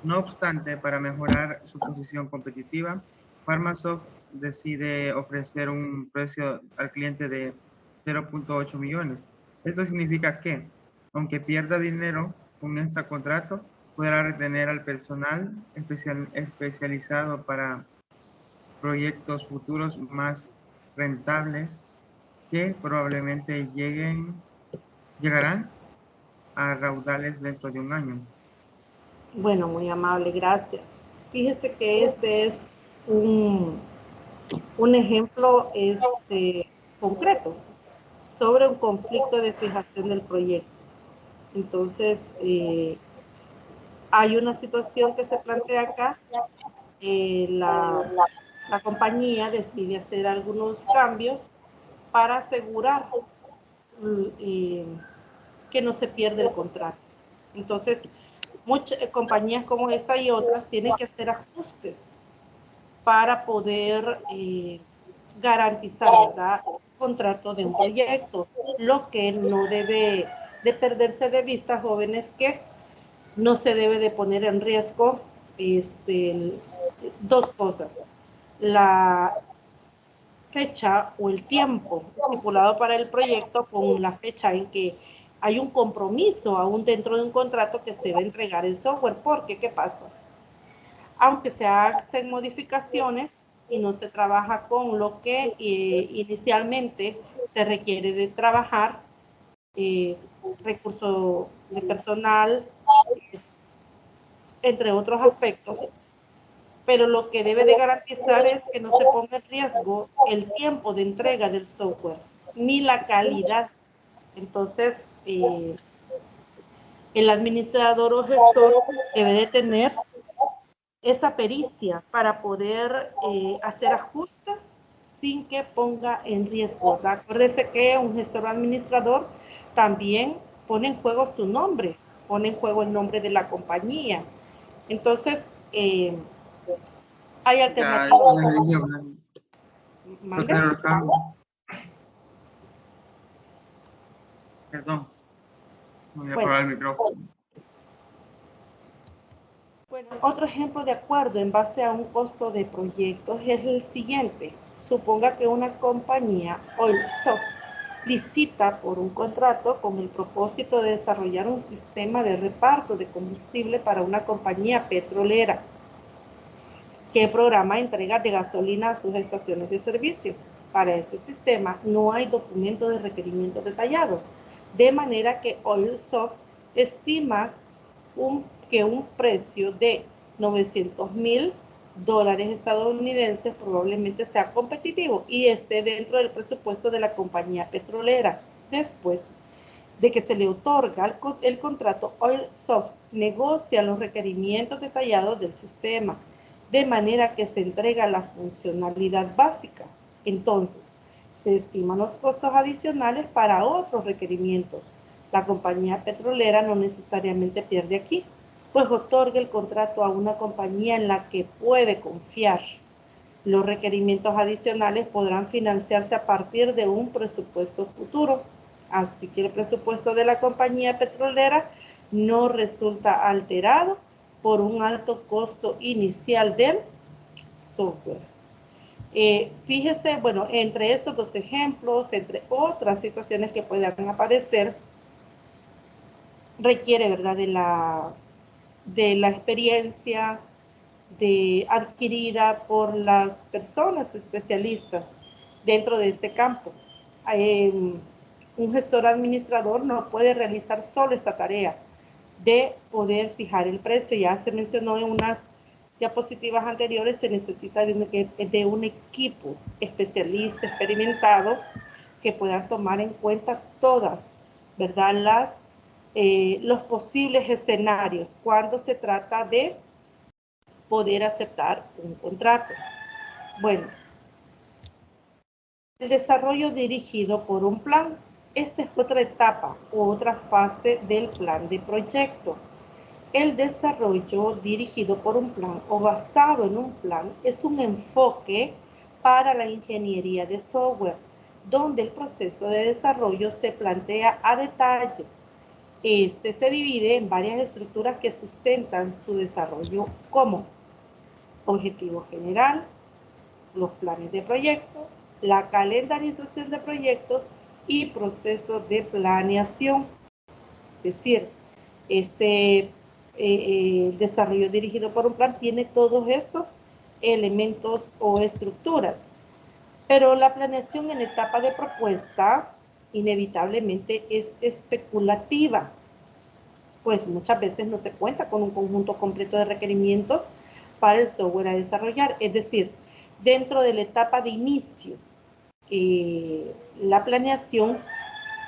No obstante, para mejorar su posición competitiva, Pharmasoft decide ofrecer un precio al cliente de 0.8 millones. Esto significa que, aunque pierda dinero con este contrato, podrá retener al personal especializado para proyectos futuros más rentables que probablemente llegarán a raudales dentro de un año. Bueno, muy amable, gracias. Fíjese que este es un ejemplo concreto sobre un conflicto de fijación del proyecto. Entonces, hay una situación que se plantea acá. La compañía decide hacer algunos cambios para asegurar que no se pierda el contrato. Entonces, muchas compañías como esta y otras tienen que hacer ajustes para poder garantizar, ¿verdad?, el contrato de un proyecto. Lo que no debe de perderse de vista, jóvenes, que no se debe de poner en riesgo dos cosas: la fecha o el tiempo estipulado para el proyecto con la fecha en que hay un compromiso aún dentro de un contrato que se va a entregar el software. Porque, ¿qué pasa? Aunque se hacen modificaciones y no se trabaja con lo que inicialmente se requiere de trabajar, recurso de personal, entre otros aspectos, pero lo que debe de garantizar es que no se ponga en riesgo el tiempo de entrega del software, ni la calidad. Entonces, el administrador o gestor debe de tener esa pericia para poder hacer ajustes sin que ponga en riesgo, ¿verdad? Acuérdese que un gestor administrador también pone en juego su nombre, pone en juego el nombre de la compañía. Entonces, hay alternativas. ¿Mande? Perdón, me voy a apagar el micrófono. Bueno, otro ejemplo de acuerdo en base a un costo de proyectos es el siguiente. Suponga que una compañía Oilsoft licita por un contrato con el propósito de desarrollar un sistema de reparto de combustible para una compañía petrolera que programa entregas de gasolina a sus estaciones de servicio. Para este sistema no hay documento de requerimiento detallado, de manera que Oilsoft estima que un precio de $900,000 estadounidenses probablemente sea competitivo y esté dentro del presupuesto de la compañía petrolera. Después de que se le otorga el contrato, Oilsoft negocia los requerimientos detallados del sistema, de manera que se entrega la funcionalidad básica. Entonces, se estiman los costos adicionales para otros requerimientos. La compañía petrolera no necesariamente pierde aquí, pues otorga el contrato a una compañía en la que puede confiar. Los requerimientos adicionales podrán financiarse a partir de un presupuesto futuro. Así que el presupuesto de la compañía petrolera no resulta alterado por un alto costo inicial del software. Fíjese, bueno, entre estos dos ejemplos, entre otras situaciones que puedan aparecer, requiere, ¿verdad?, de la experiencia adquirida por las personas especialistas dentro de este campo. Un gestor administrador no puede realizar solo esta tarea de poder fijar el precio. Ya se mencionó en unas diapositivas anteriores, se necesita de un equipo especialista, experimentado, que pueda tomar en cuenta todas, ¿verdad?, los posibles escenarios cuando se trata de poder aceptar un contrato. Bueno, el desarrollo dirigido por un plan. Esta es otra etapa o otra fase del plan de proyecto. El desarrollo dirigido por un plan o basado en un plan es un enfoque para la ingeniería de software, donde el proceso de desarrollo se plantea a detalle. Este se divide en varias estructuras que sustentan su desarrollo, como objetivo general, los planes de proyecto, la calendarización de proyectos y procesos de planeación. Es decir, el desarrollo dirigido por un plan tiene todos estos elementos o estructuras, pero la planeación en etapa de propuesta inevitablemente es especulativa, pues muchas veces no se cuenta con un conjunto completo de requerimientos para el software a desarrollar. Es decir, dentro de la etapa de inicio, la planeación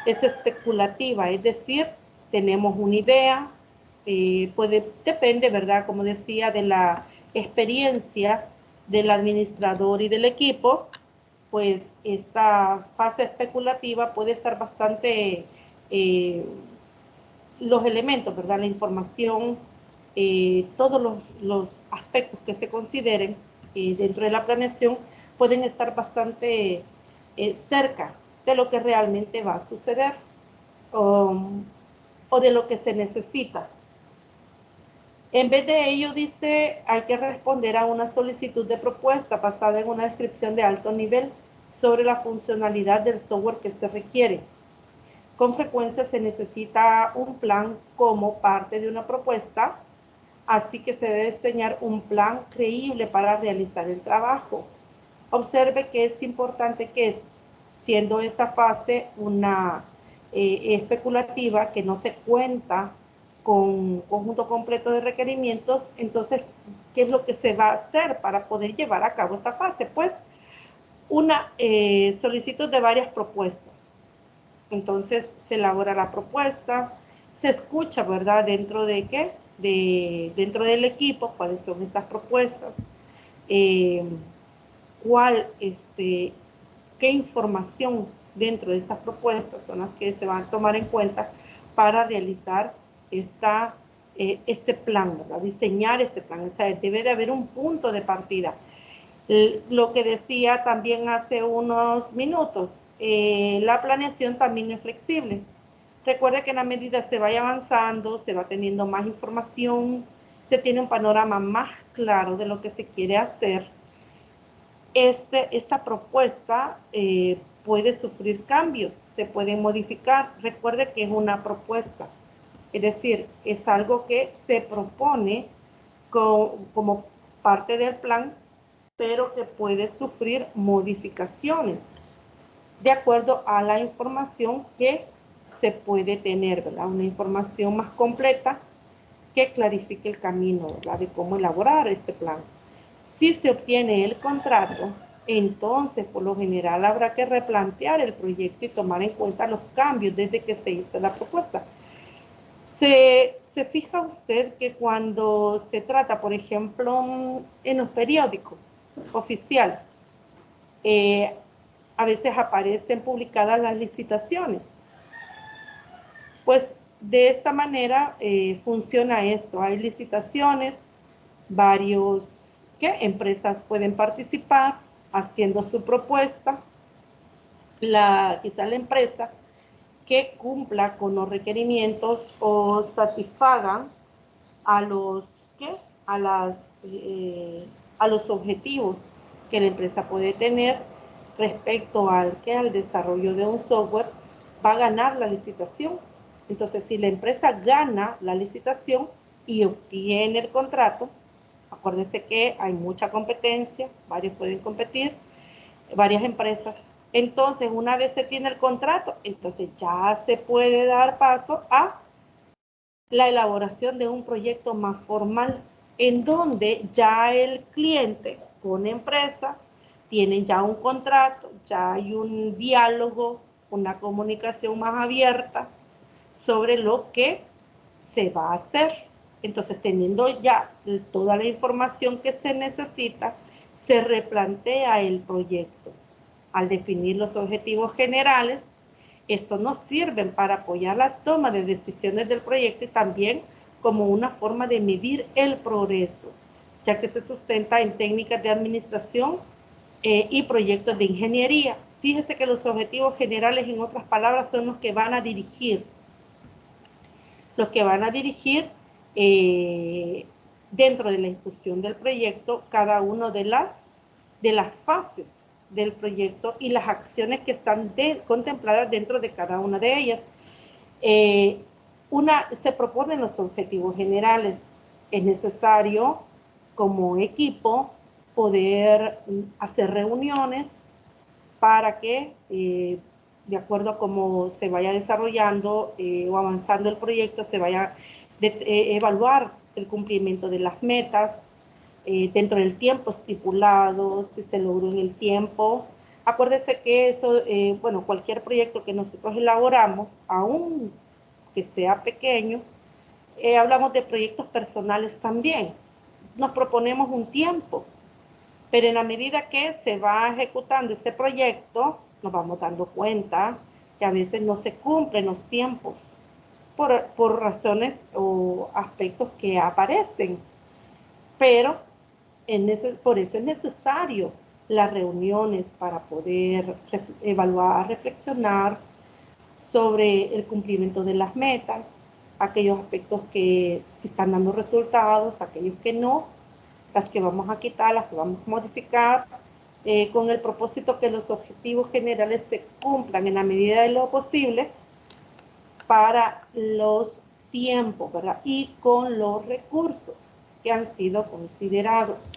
es especulativa, es decir, tenemos una idea, depende, ¿verdad?, como decía, de la experiencia del administrador y del equipo, pues esta fase especulativa puede estar bastante, los elementos, ¿verdad?, la información, todos los aspectos que se consideren dentro de la planeación pueden estar bastante cerca de lo que realmente va a suceder o de lo que se necesita. En vez de ello, dice, hay que responder a una solicitud de propuesta basada en una descripción de alto nivel sobre la funcionalidad del software que se requiere. Con frecuencia se necesita un plan como parte de una propuesta, así que se debe diseñar un plan creíble para realizar el trabajo. Observe que es importante que, siendo esta fase una especulativa, que no se cuenta con un conjunto completo de requerimientos, entonces, ¿qué es lo que se va a hacer para poder llevar a cabo esta fase? Pues, una solicitud de varias propuestas. Entonces, se elabora la propuesta, se escucha, ¿verdad?, dentro de qué, dentro del equipo, cuáles son estas propuestas, cuál qué información dentro de estas propuestas son las que se van a tomar en cuenta para realizar este plan, ¿verdad? Diseñar este plan. O sea, debe de haber un punto de partida. Lo que decía también hace unos minutos, la planeación también es flexible. Recuerde que en la medida se vaya avanzando, se va teniendo más información, se tiene un panorama más claro de lo que se quiere hacer. Esta propuesta puede sufrir cambios, se puede modificar. Recuerde que es una propuesta, es decir, es algo que se propone como parte del plan, pero que puede sufrir modificaciones de acuerdo a la información que se puede tener, ¿verdad? Una información más completa que clarifique el camino, ¿verdad? De cómo elaborar este plan. Si se obtiene el contrato, entonces por lo general habrá que replantear el proyecto y tomar en cuenta los cambios desde que se hizo la propuesta. Se fija usted que cuando se trata, por ejemplo, en los periódicos oficiales, a veces aparecen publicadas las licitaciones. Pues de esta manera funciona esto. Hay licitaciones, empresas pueden participar haciendo su propuesta. Quizá la empresa que cumpla con los requerimientos o satisfagan a los objetivos que la empresa puede tener respecto al desarrollo de un software, va a ganar la licitación. Entonces, si la empresa gana la licitación y obtiene el contrato, acuérdense que hay mucha competencia, varios pueden competir, varias empresas. Entonces, una vez se tiene el contrato, entonces ya se puede dar paso a la elaboración de un proyecto más formal, en donde ya el cliente con empresa tienen ya un contrato, ya hay un diálogo, una comunicación más abierta sobre lo que se va a hacer. Entonces, teniendo ya toda la información que se necesita, se replantea el proyecto. Al definir los objetivos generales, estos nos sirven para apoyar la toma de decisiones del proyecto y también como una forma de medir el progreso, ya que se sustenta en técnicas de administración y proyectos de ingeniería. Fíjese que los objetivos generales, en otras palabras, son los que van a dirigir dentro de la ejecución del proyecto cada una de las fases del proyecto y las acciones que están contempladas dentro de cada una de ellas. Se proponen los objetivos generales. Es necesario, como equipo, poder hacer reuniones para que, de acuerdo a cómo se vaya desarrollando o avanzando el proyecto, se vaya a evaluar el cumplimiento de las metas dentro del tiempo estipulado, si se logró en el tiempo. Acuérdese que esto, cualquier proyecto que nosotros elaboramos, aun que sea pequeño, hablamos de proyectos personales también. Nos proponemos un tiempo, pero en la medida que se va ejecutando ese proyecto, nos vamos dando cuenta que a veces no se cumplen los tiempos por razones o aspectos que aparecen. Pero por eso es necesario las reuniones para poder evaluar, reflexionar sobre el cumplimiento de las metas, aquellos aspectos que se están dando resultados, aquellos que no, las que vamos a quitar, las que vamos a modificar, con el propósito que los objetivos generales se cumplan en la medida de lo posible para los tiempos, ¿verdad? Y con los recursos que han sido considerados.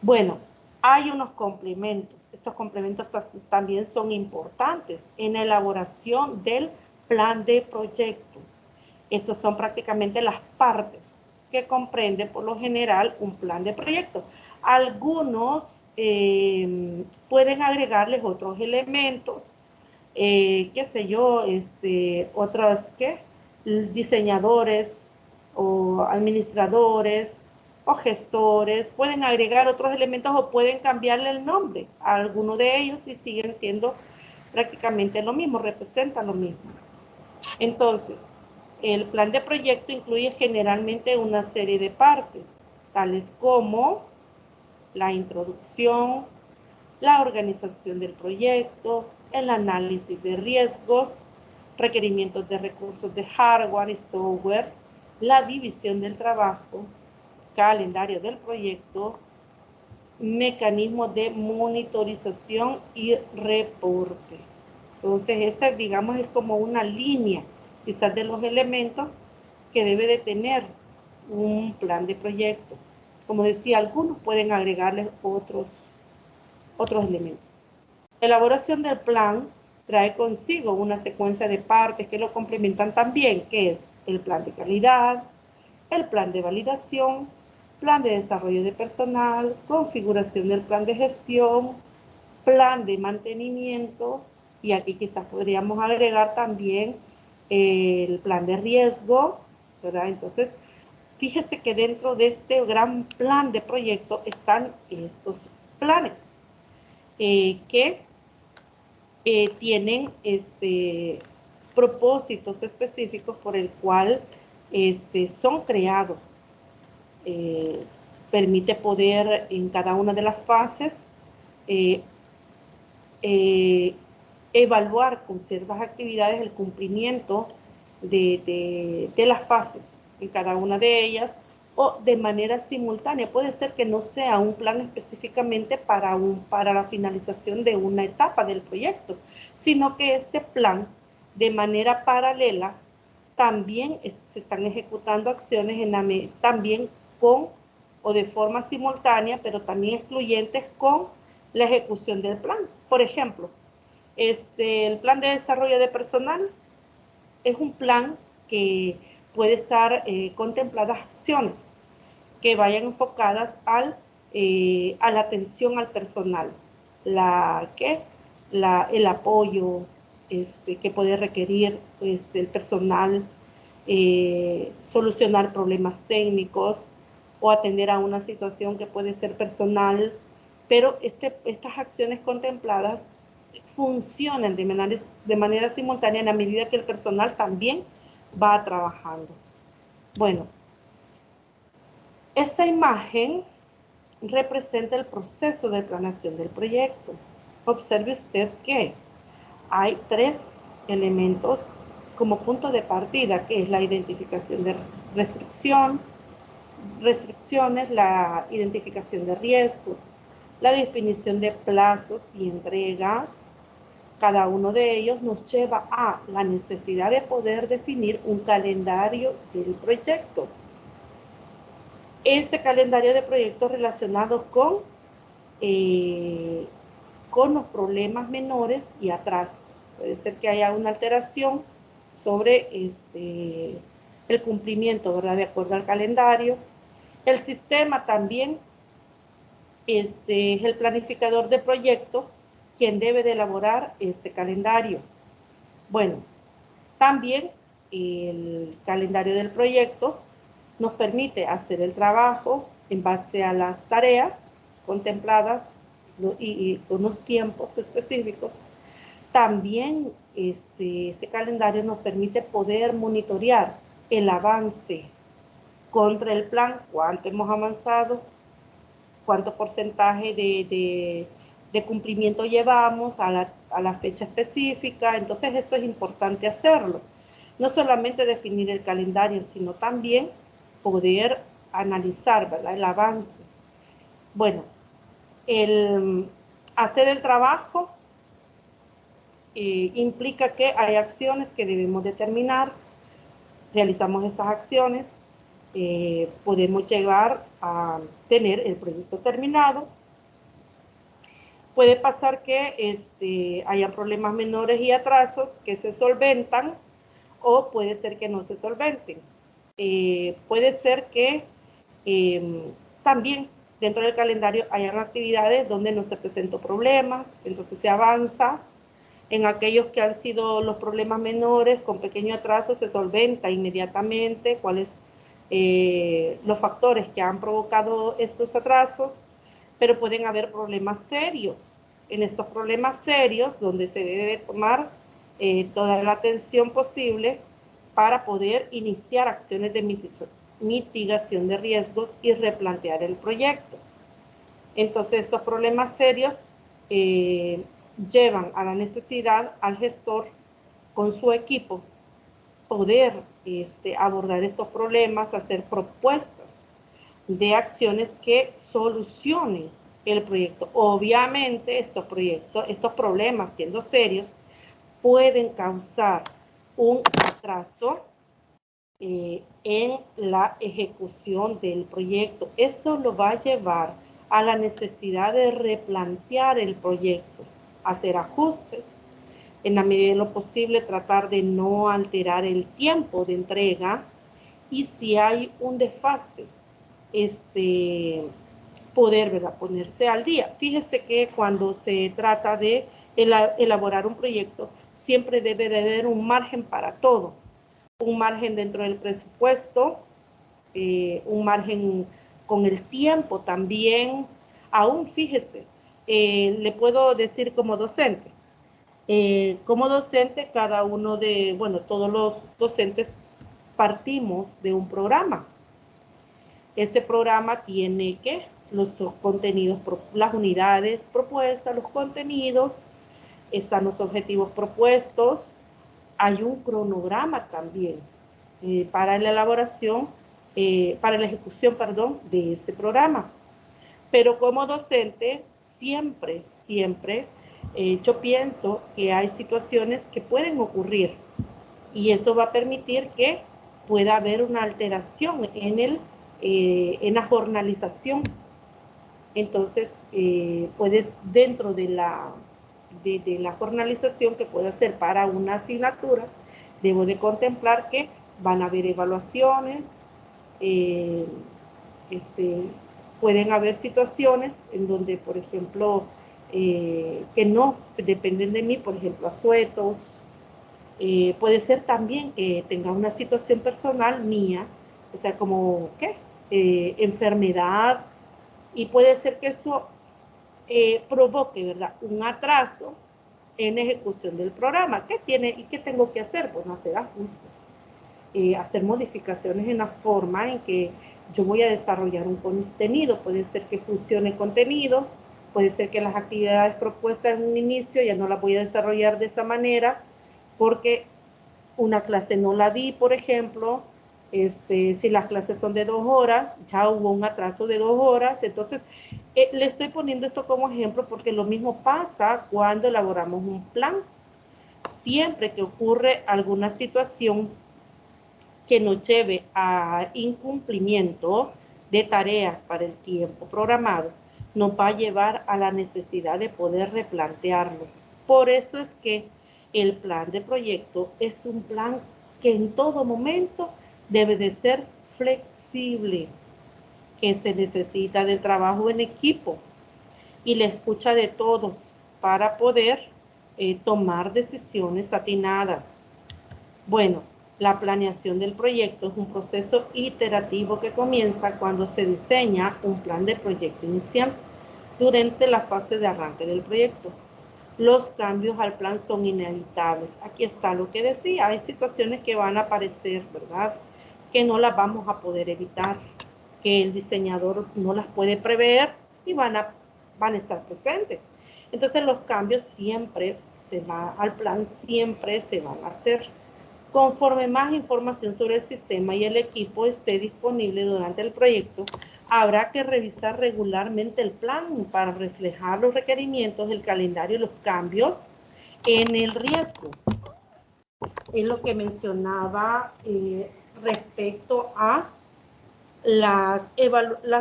Bueno, hay unos complementos. Estos complementos también son importantes en la elaboración del plan de proyecto. Estos son prácticamente las partes que comprende por lo general un plan de proyecto. Algunos pueden agregarles otros elementos, otros diseñadores o administradores o gestores, pueden agregar otros elementos o pueden cambiarle el nombre a alguno de ellos y siguen siendo prácticamente lo mismo, representan lo mismo. Entonces, el plan de proyecto incluye generalmente una serie de partes, tales como la introducción, la organización del proyecto, el análisis de riesgos, requerimientos de recursos de hardware y software, la división del trabajo, calendario del proyecto, mecanismos de monitorización y reporte. Entonces, esta, digamos, es como una línea, quizás de los elementos que debe de tener un plan de proyecto. Como decía, algunos pueden agregarles otros elementos. La elaboración del plan trae consigo una secuencia de partes que lo complementan también, que es el plan de calidad, el plan de validación, plan de desarrollo de personal, configuración del plan de gestión, plan de mantenimiento, y aquí quizás podríamos agregar también el plan de riesgo, ¿verdad? Entonces, fíjese que dentro de este gran plan de proyecto están estos planes que tienen propósitos específicos por el cual son creados. Permite poder en cada una de las fases evaluar con ciertas actividades el cumplimiento de las fases en cada una de ellas o de manera simultánea. Puede ser que no sea un plan específicamente para la finalización de una etapa del proyecto, sino que este plan de manera paralela también se están ejecutando acciones también con o de forma simultánea, pero también excluyentes con la ejecución del plan. Por ejemplo, el plan de desarrollo de personal es un plan que puede estar contempladas acciones que vayan enfocadas a la atención al personal, el apoyo que puede requerir el personal, solucionar problemas técnicos o atender a una situación que puede ser personal, pero estas acciones contempladas funcionan de manera simultánea en la medida que el personal también va trabajando. Bueno, esta imagen representa el proceso de planeación del proyecto. Observe usted que hay 3 elementos como punto de partida, que es la identificación de restricciones, la identificación de riesgos, la definición de plazos y entregas. Cada uno de ellos nos lleva a la necesidad de poder definir un calendario del proyecto. Este calendario de proyectos relacionados con los problemas menores y atrasos. Puede ser que haya una alteración sobre el cumplimiento, ¿verdad? De acuerdo al calendario. El sistema también es el planificador de proyecto quien debe de elaborar este calendario. Bueno, también el calendario del proyecto nos permite hacer el trabajo en base a las tareas contempladas y con los tiempos específicos. También este calendario nos permite poder monitorear el avance contra el plan, cuánto hemos avanzado, cuánto porcentaje de cumplimiento llevamos a la fecha específica. Entonces esto es importante hacerlo. No solamente definir el calendario, sino también poder analizar, ¿verdad?, el avance. Bueno, el hacer el trabajo implica que hay acciones que debemos determinar. Realizamos estas acciones, podemos llegar a tener el proyecto terminado. Puede pasar que haya problemas menores y atrasos que se solventan, o puede ser que no se solventen. Puede ser que también dentro del calendario hayan actividades donde no se presentó problemas, entonces se avanza. En aquellos que han sido los problemas menores, con pequeño atraso, se solventa inmediatamente cuál es los factores que han provocado estos atrasos, pero pueden haber problemas serios. En estos problemas serios, donde se debe tomar toda la atención posible para poder iniciar acciones de mitigación de riesgos y replantear el proyecto. Entonces, estos problemas serios llevan a la necesidad al gestor con su equipo poder abordar estos problemas, hacer propuestas de acciones que solucionen el proyecto. Obviamente, estos problemas, siendo serios, pueden causar un atraso en la ejecución del proyecto. Eso lo va a llevar a la necesidad de replantear el proyecto, hacer ajustes, en la medida de lo posible tratar de no alterar el tiempo de entrega, y si hay un desfase, poder, ¿verdad?, ponerse al día. Fíjese que cuando se trata de elaborar un proyecto, siempre debe de haber un margen para todo. Un margen dentro del presupuesto, un margen con el tiempo también. Aún, fíjese, le puedo decir como docente, cada uno de, bueno, todos los docentes partimos de un programa. Ese programa tiene los contenidos, las unidades propuestas, los contenidos, están los objetivos propuestos, hay un cronograma también para la elaboración, para la ejecución, perdón, de ese programa. Pero como docente, siempre, yo pienso que hay situaciones que pueden ocurrir y eso va a permitir que pueda haber una alteración en la jornalización. Entonces, puedes, dentro de la jornalización que puede hacer para una asignatura, debo de contemplar que van a haber evaluaciones, pueden haber situaciones en donde, por ejemplo, que no dependen de mí, por ejemplo, asuetos. Puede ser también que tenga una situación personal mía, o sea, como, enfermedad, y puede ser que eso provoque, ¿verdad?, un atraso en la ejecución del programa. ¿Qué tengo que hacer? Bueno, hacer ajustes, hacer modificaciones en la forma en que yo voy a desarrollar un contenido. Puede ser que fusione contenidos, puede ser que las actividades propuestas en un inicio ya no las voy a desarrollar de esa manera porque una clase no la di, por ejemplo. Si las clases son de 2 horas, ya hubo un atraso de 2 horas, entonces le estoy poniendo esto como ejemplo porque lo mismo pasa cuando elaboramos un plan. Siempre que ocurre alguna situación que nos lleve a incumplimiento de tareas para el tiempo programado, nos va a llevar a la necesidad de poder replantearlo. Por eso es que el plan de proyecto es un plan que en todo momento debe de ser flexible, que se necesita del trabajo en equipo y la escucha de todos para poder tomar decisiones atinadas. Bueno, la planeación del proyecto es un proceso iterativo que comienza cuando se diseña un plan de proyecto inicial durante la fase de arranque del proyecto. Los cambios al plan son inevitables. Aquí está lo que decía, hay situaciones que van a aparecer, ¿verdad?, que no las vamos a poder evitar, que el diseñador no las puede prever y van a estar presentes. Entonces los cambios siempre al plan siempre se van a hacer. Conforme más información sobre el sistema y el equipo esté disponible durante el proyecto, habrá que revisar regularmente el plan para reflejar los requerimientos del calendario y los cambios en el riesgo. Es lo que mencionaba respecto a las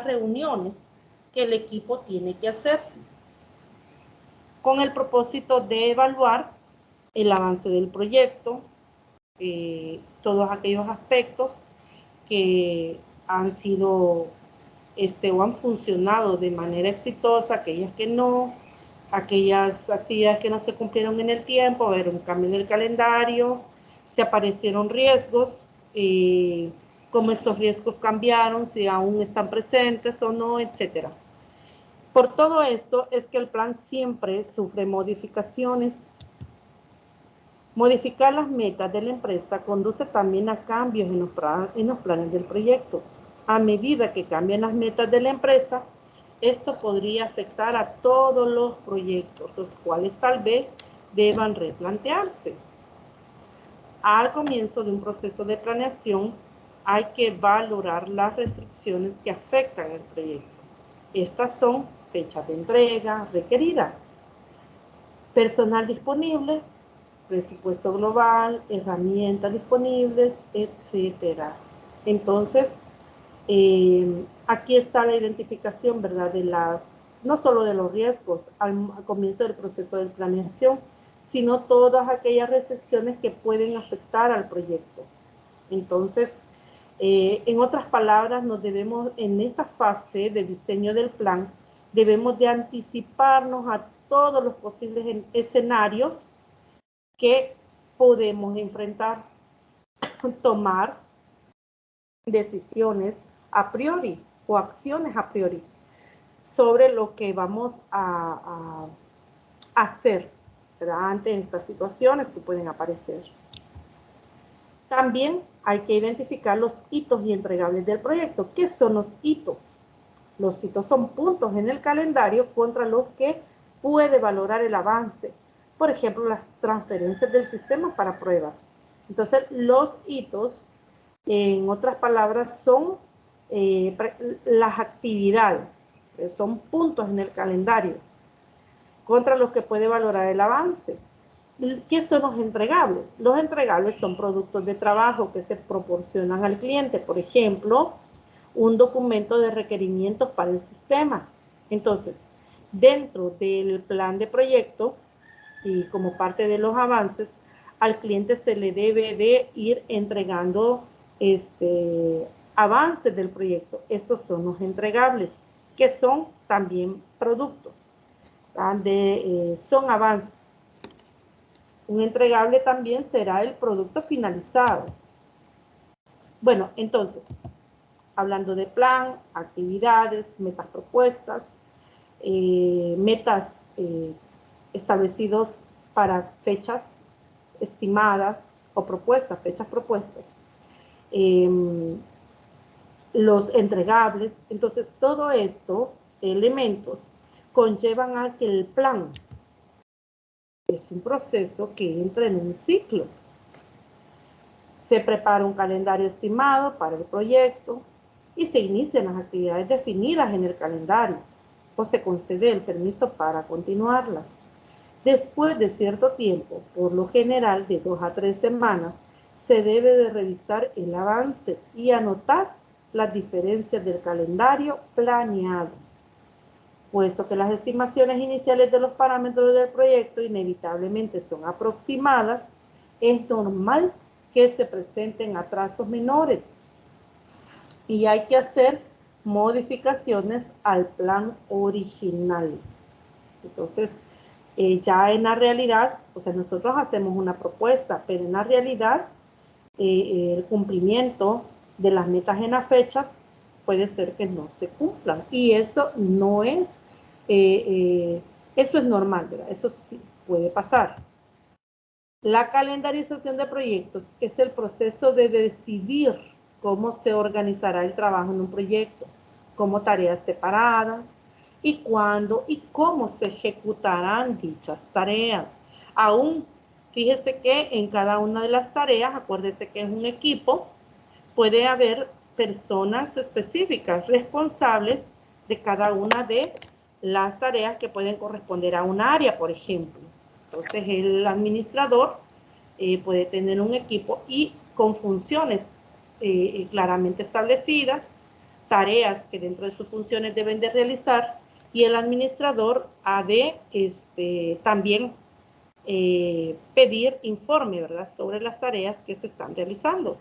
reuniones que el equipo tiene que hacer con el propósito de evaluar el avance del proyecto, todos aquellos aspectos que han sido o han funcionado de manera exitosa, aquellas que no, aquellas actividades que no se cumplieron en el tiempo, haber un cambio en el calendario, si aparecieron riesgos, cómo estos riesgos cambiaron, si aún están presentes o no, etc. Por todo esto es que el plan siempre sufre modificaciones. Modificar las metas de la empresa conduce también a cambios en los planes del proyecto. A medida que cambian las metas de la empresa, esto podría afectar a todos los proyectos, los cuales tal vez deban replantearse. Al comienzo de un proceso de planeación, hay que valorar las restricciones que afectan el proyecto. Estas son fechas de entrega requerida, personal disponible, presupuesto global, herramientas disponibles, etc. Entonces, aquí está la identificación, ¿verdad? No solo de los riesgos al comienzo del proceso de planeación, sino todas aquellas restricciones que pueden afectar al proyecto. Entonces, en otras palabras, en esta fase de diseño del plan, debemos de anticiparnos a todos los posibles escenarios que podemos enfrentar, tomar decisiones a priori o acciones a priori sobre lo que vamos a hacer, ¿verdad?, ante estas situaciones que pueden aparecer. También hay que identificar los hitos y entregables del proyecto. ¿Qué son los hitos? Los hitos son puntos en el calendario contra los que puede valorar el avance. Por ejemplo, las transferencias del sistema para pruebas. Entonces, los hitos, en otras palabras, son las actividades, son puntos en el calendario contra los que puede valorar el avance. ¿Qué son los entregables? Los entregables son productos de trabajo que se proporcionan al cliente. Por ejemplo, un documento de requerimientos para el sistema. Entonces, dentro del plan de proyecto y como parte de los avances, al cliente se le debe de ir entregando avances del proyecto. Estos son los entregables, que son también productos, son avances. Un entregable también será el producto finalizado. Bueno, entonces, hablando de plan, actividades, metas propuestas, metas establecidos para fechas estimadas o propuestas, fechas propuestas, los entregables. Entonces, todo esto, elementos, conllevan a que el plan es un proceso que entra en un ciclo. Se prepara un calendario estimado para el proyecto y se inician las actividades definidas en el calendario o se concede el permiso para continuarlas. Después de cierto tiempo, por lo general de 2 a 3 semanas, se debe de revisar el avance y anotar las diferencias del calendario planeado. Puesto que las estimaciones iniciales de los parámetros del proyecto inevitablemente son aproximadas, es normal que se presenten atrasos menores y hay que hacer modificaciones al plan original. Entonces, ya en la realidad, o sea, nosotros hacemos una propuesta, pero en la realidad el cumplimiento de las metas en las fechas puede ser que no se cumplan y eso no es, eso es normal, ¿verdad? Eso sí puede pasar. La calendarización de proyectos es el proceso de decidir cómo se organizará el trabajo en un proyecto, como tareas separadas, y cuándo y cómo se ejecutarán dichas tareas. Aún, fíjese que en cada una de las tareas, acuérdese que es un equipo, puede haber personas específicas responsables de cada una de las tareas que pueden corresponder a un área, por ejemplo. Entonces, el administrador puede tener un equipo y con funciones claramente establecidas, tareas que dentro de sus funciones deben de realizar, y el administrador ha de también pedir informe, ¿verdad?, sobre las tareas que se están realizando.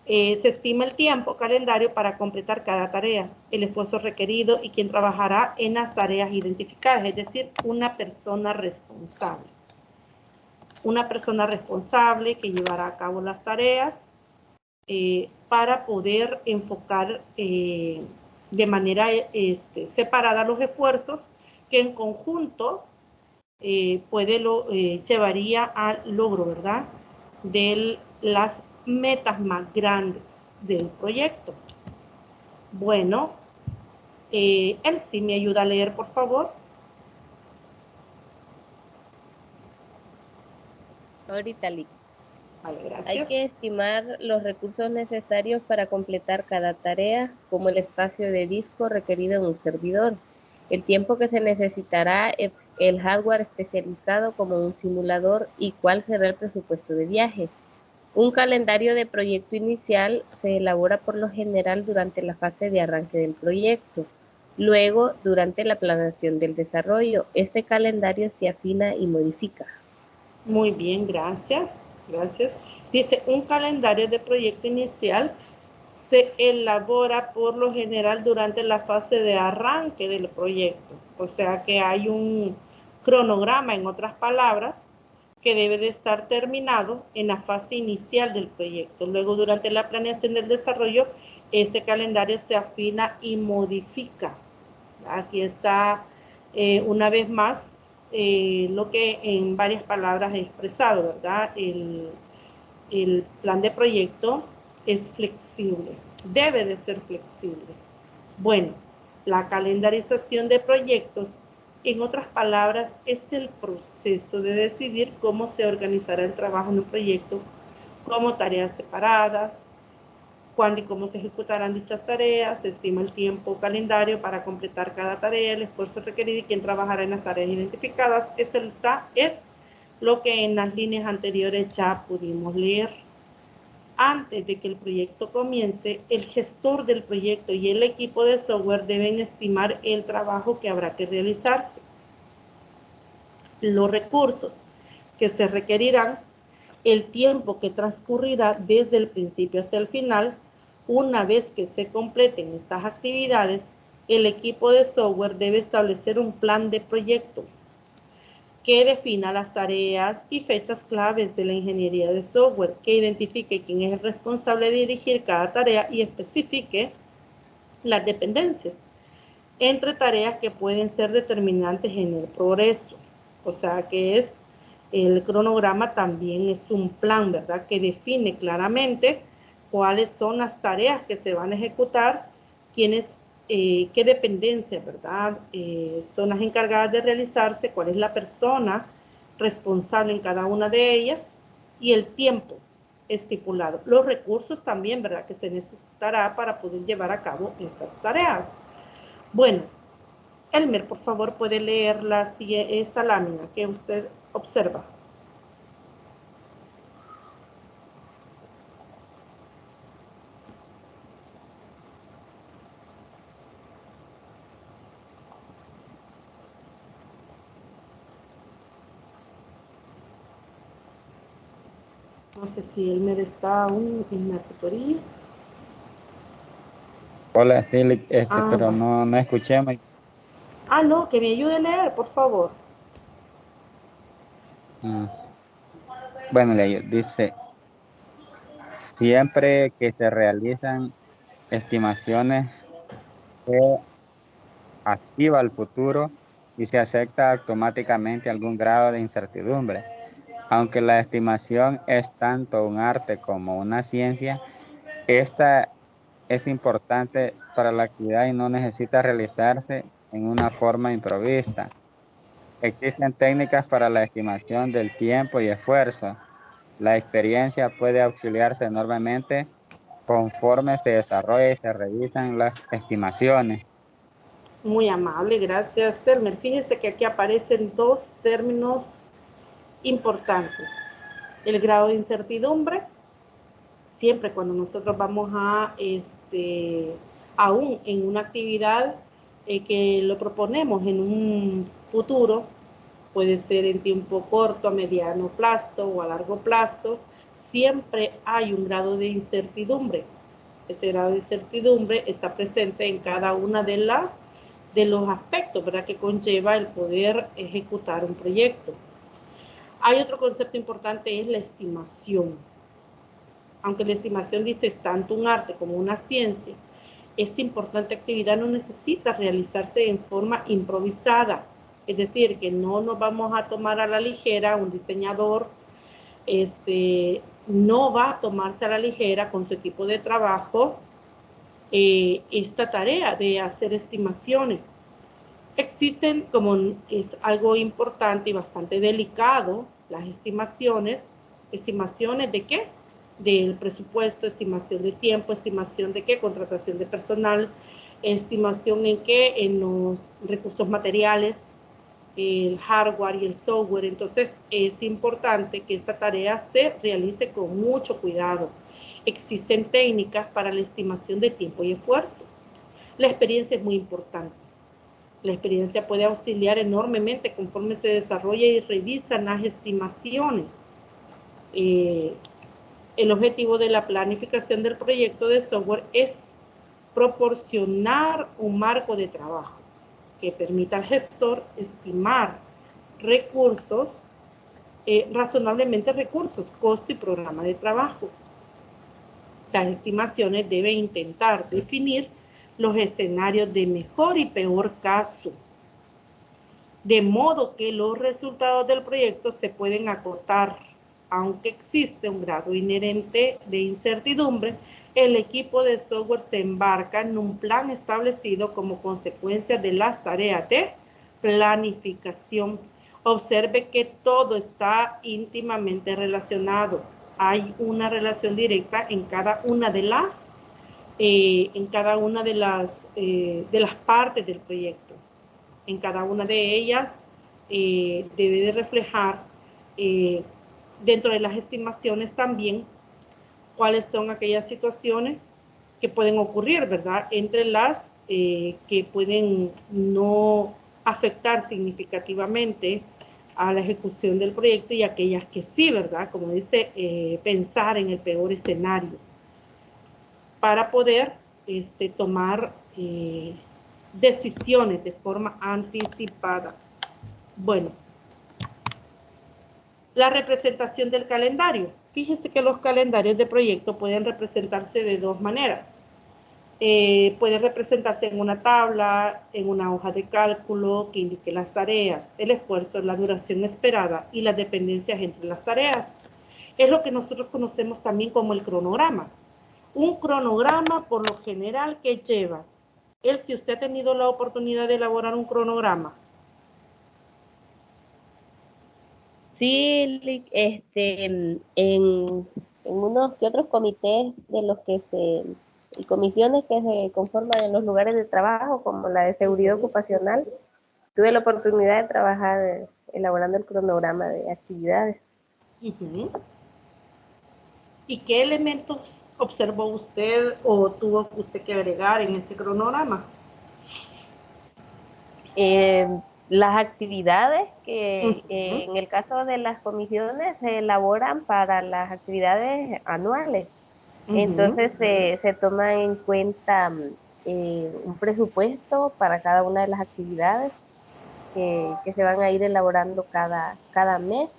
Se estima el tiempo calendario para completar cada tarea, el esfuerzo requerido y quién trabajará en las tareas identificadas, es decir, una persona responsable. Una persona responsable que llevará a cabo las tareas para poder enfocar de manera separada los esfuerzos que en conjunto llevaría al logro, ¿verdad?, de las metas más grandes del proyecto. Bueno, él sí me ayuda a leer, por favor. Ahorita, Lick. Vale, gracias. Hay que estimar los recursos necesarios para completar cada tarea, como el espacio de disco requerido en un servidor, el tiempo que se necesitará, el hardware especializado como un simulador y cuál será el presupuesto de viaje. Un calendario de proyecto inicial se elabora por lo general durante la fase de arranque del proyecto. Luego, durante la planeación del desarrollo, este calendario se afina y modifica. Muy bien, gracias. Gracias. Dice, un calendario de proyecto inicial se elabora por lo general durante la fase de arranque del proyecto. O sea que hay un cronograma, en otras palabras, que debe de estar terminado en la fase inicial del proyecto. Luego, durante la planeación del desarrollo, este calendario se afina y modifica. Aquí está una vez más lo que en varias palabras he expresado, ¿verdad? El plan de proyecto es flexible, debe de ser flexible. Bueno, la calendarización de proyectos, en otras palabras, es el proceso de decidir cómo se organizará el trabajo en un proyecto, como tareas separadas, cuándo y cómo se ejecutarán dichas tareas, se estima el tiempo calendario para completar cada tarea, el esfuerzo requerido y quién trabajará en las tareas identificadas. Esto es lo que en las líneas anteriores ya pudimos leer. Antes de que el proyecto comience, el gestor del proyecto y el equipo de software deben estimar el trabajo que habrá que realizarse, los recursos que se requerirán, el tiempo que transcurrirá desde el principio hasta el final. Una vez que se completen estas actividades, el equipo de software debe establecer un plan de proyecto que defina las tareas y fechas claves de la ingeniería de software, que identifique quién es el responsable de dirigir cada tarea y especifique las dependencias entre tareas que pueden ser determinantes en el progreso. O sea que el cronograma también es un plan, ¿verdad?, que define claramente cuáles son las tareas que se van a ejecutar, qué dependencias, ¿verdad?, son las encargadas de realizarse, cuál es la persona responsable en cada una de ellas y el tiempo estipulado. Los recursos también, ¿verdad?, que se necesitará para poder llevar a cabo estas tareas. Bueno, Elmer, por favor, puede leer esta lámina que usted observa. No sé si Elmer está aún en la tutoría. Hola, sí, pero va. no escuché. No, que me ayude a leer, por favor. Bueno, dice, siempre que se realizan estimaciones, se activa el futuro y se acepta automáticamente algún grado de incertidumbre. Aunque la estimación es tanto un arte como una ciencia, esta es importante para la actividad y no necesita realizarse en una forma improvista. Existen técnicas para la estimación del tiempo y esfuerzo. La experiencia puede auxiliarse enormemente conforme se desarrolla y se revisan las estimaciones. Muy amable, gracias, Elmer. Fíjese que aquí aparecen dos términos importantes. El grado de incertidumbre, siempre cuando nosotros vamos aún en una actividad que lo proponemos en un futuro, puede ser en tiempo corto, a mediano plazo o a largo plazo, siempre hay un grado de incertidumbre. Ese grado de incertidumbre está presente en cada una de los aspectos, ¿verdad?, que conlleva el poder ejecutar un proyecto. Hay otro concepto importante, es la estimación. Aunque la estimación dice es tanto un arte como una ciencia, esta importante actividad no necesita realizarse en forma improvisada. Es decir, que no nos vamos a tomar a la ligera. Un diseñador no va a tomarse a la ligera con su equipo de trabajo esta tarea de hacer estimaciones. Existen, como es algo importante y bastante delicado, las estimaciones. ¿Estimaciones de qué? Del presupuesto, estimación de tiempo, estimación de qué, contratación de personal, estimación en qué, en los recursos materiales, el hardware y el software. Entonces es importante que esta tarea se realice con mucho cuidado. Existen técnicas para la estimación de tiempo y esfuerzo. La experiencia es muy importante. La experiencia puede auxiliar enormemente conforme se desarrolla y revisan las estimaciones. El objetivo de la planificación del proyecto de software es proporcionar un marco de trabajo que permita al gestor estimar recursos, razonablemente recursos, costo y programa de trabajo. Las estimaciones deben intentar definir los escenarios de mejor y peor caso, de modo que los resultados del proyecto se pueden acotar. Aunque existe un grado inherente de incertidumbre, el equipo de software se embarca en un plan establecido como consecuencia de las tareas de planificación. Observe que todo está íntimamente relacionado. Hay una relación directa en cada una de las partes del proyecto. En cada una de ellas debe de reflejar dentro de las estimaciones también cuáles son aquellas situaciones que pueden ocurrir, ¿verdad? Entre las que pueden no afectar significativamente a la ejecución del proyecto y aquellas que sí, ¿verdad? Como dice, pensar en el peor escenario para poder tomar decisiones de forma anticipada. Bueno, la representación del calendario. Fíjese que los calendarios de proyecto pueden representarse de dos maneras. Puede representarse en una tabla, en una hoja de cálculo que indique las tareas, el esfuerzo, la duración esperada y las dependencias entre las tareas. Es lo que nosotros conocemos también como el cronograma. Un cronograma, por lo general, que lleva, si usted ha tenido la oportunidad de elaborar un cronograma. Sí, en unos que otros comités de los que y comisiones que se conforman en los lugares de trabajo, como la de seguridad ocupacional, tuve la oportunidad de trabajar elaborando el cronograma de actividades. ¿Y qué elementos observó usted o tuvo usted que agregar en ese cronograma? Las actividades que en el caso de las comisiones se elaboran para las actividades anuales. Entonces se toma en cuenta un presupuesto para cada una de las actividades que se van a ir elaborando cada mes.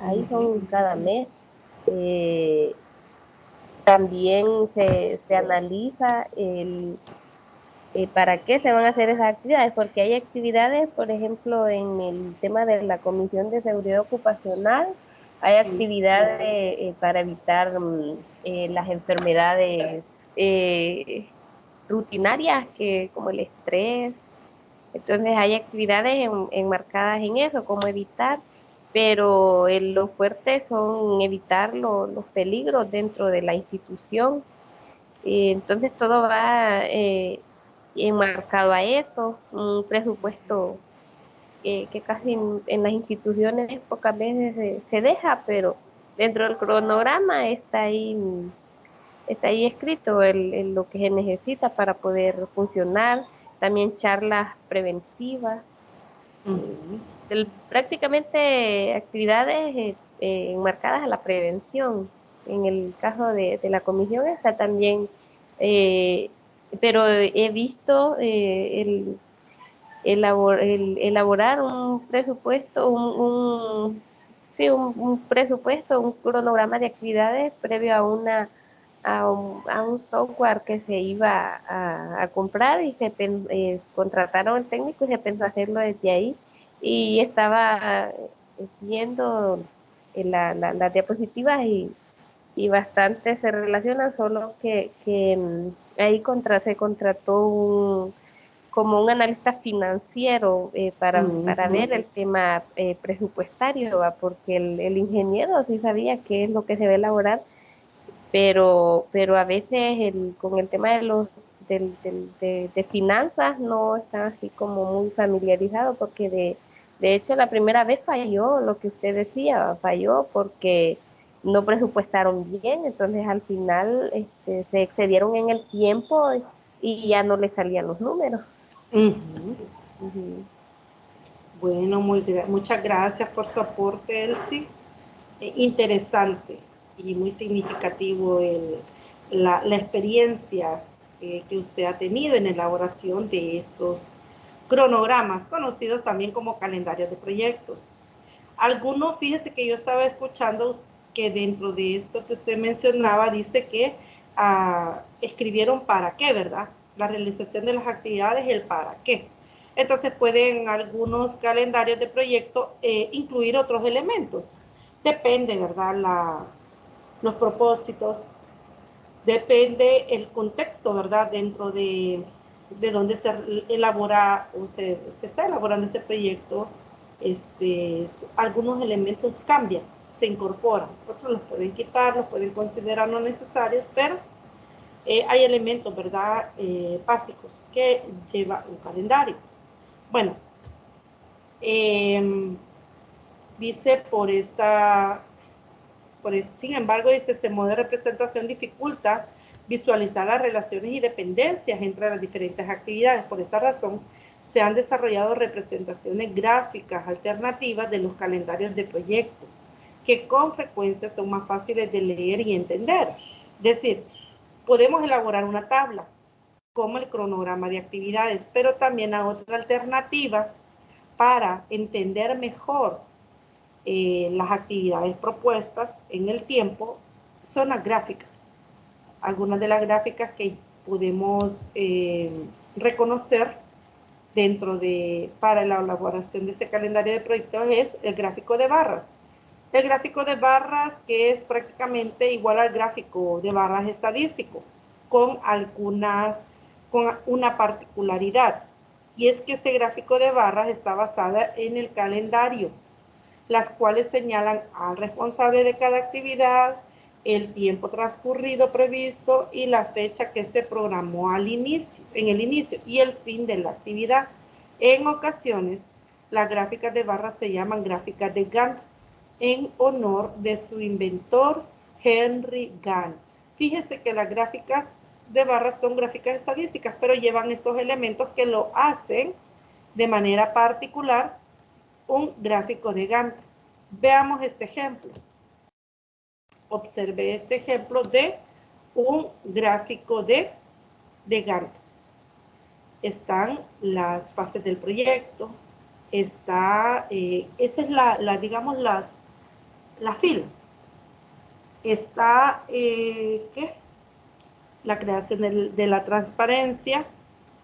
Ahí son cada mes. También se analiza para qué se van a hacer esas actividades, porque hay actividades, por ejemplo, en el tema de la Comisión de Seguridad Ocupacional, hay actividades para evitar las enfermedades rutinarias, como el estrés. Entonces hay actividades enmarcadas en eso, como evitar, pero lo fuerte son evitar los peligros dentro de la institución. Entonces todo va enmarcado a eso, un presupuesto que casi en las instituciones pocas veces se deja, pero dentro del cronograma está ahí escrito lo que se necesita para poder funcionar. También charlas preventivas, prácticamente actividades enmarcadas a la prevención. En el caso de la comisión está también, pero he visto elaborar un presupuesto, sí, un presupuesto, un cronograma de actividades previo a un software que se iba a comprar y contrataron al técnico y se pensó hacerlo desde ahí. Y estaba viendo las diapositivas y bastante se relacionan, solo que ahí se contrató como un analista financiero para ver el tema presupuestario, ¿va? Porque el ingeniero sí sabía qué es lo que se va a elaborar, pero a veces con el tema de finanzas no está así como muy familiarizado, porque de hecho la primera vez falló lo que usted decía, falló porque no presupuestaron bien, entonces al final se excedieron en el tiempo y ya no le salían los números. Ujú. Bueno, muchas gracias por su aporte, Elsie. Interesante y muy significativo la experiencia que usted ha tenido en la elaboración de estos cronogramas, conocidos también como calendarios de proyectos. Algunos, fíjese que yo estaba escuchando que dentro de esto que usted mencionaba, dice que escribieron para qué, ¿verdad? La realización de las actividades, el para qué. Entonces pueden algunos calendarios de proyecto incluir otros elementos. Depende, ¿verdad? Los propósitos, depende el contexto, ¿verdad? Dentro de donde se elabora o se está elaborando este proyecto, algunos elementos cambian, se incorporan, otros los pueden quitar, los pueden considerar no necesarios, pero hay elementos, ¿verdad? Básicos que lleva un calendario. Bueno, dice sin embargo, dice, este modo de representación dificulta visualizar las relaciones y dependencias entre las diferentes actividades. Por esta razón, se han desarrollado representaciones gráficas alternativas de los calendarios de proyecto, que con frecuencia son más fáciles de leer y entender. Es decir, podemos elaborar una tabla, como el cronograma de actividades, pero también hay otra alternativa para entender mejor las actividades propuestas en el tiempo, son las gráficas. Algunas de las gráficas que podemos reconocer para la elaboración de este calendario de proyectos es el gráfico de barras. El gráfico de barras, que es prácticamente igual al gráfico de barras estadístico, con una particularidad, y es que este gráfico de barras está basado en el calendario, las cuales señalan al responsable de cada actividad, el tiempo transcurrido previsto y la fecha que se programó en el inicio y el fin de la actividad. En ocasiones, las gráficas de barras se llaman gráficas de Gantt, en honor de su inventor, Henry Gantt. Fíjese que las gráficas de barras son gráficas estadísticas, pero llevan estos elementos que lo hacen de manera particular un gráfico de Gantt. Veamos este ejemplo. Observe este ejemplo de un gráfico de Gantt. Están las fases del proyecto, esta es digamos, las filas. Está, la creación de la transparencia,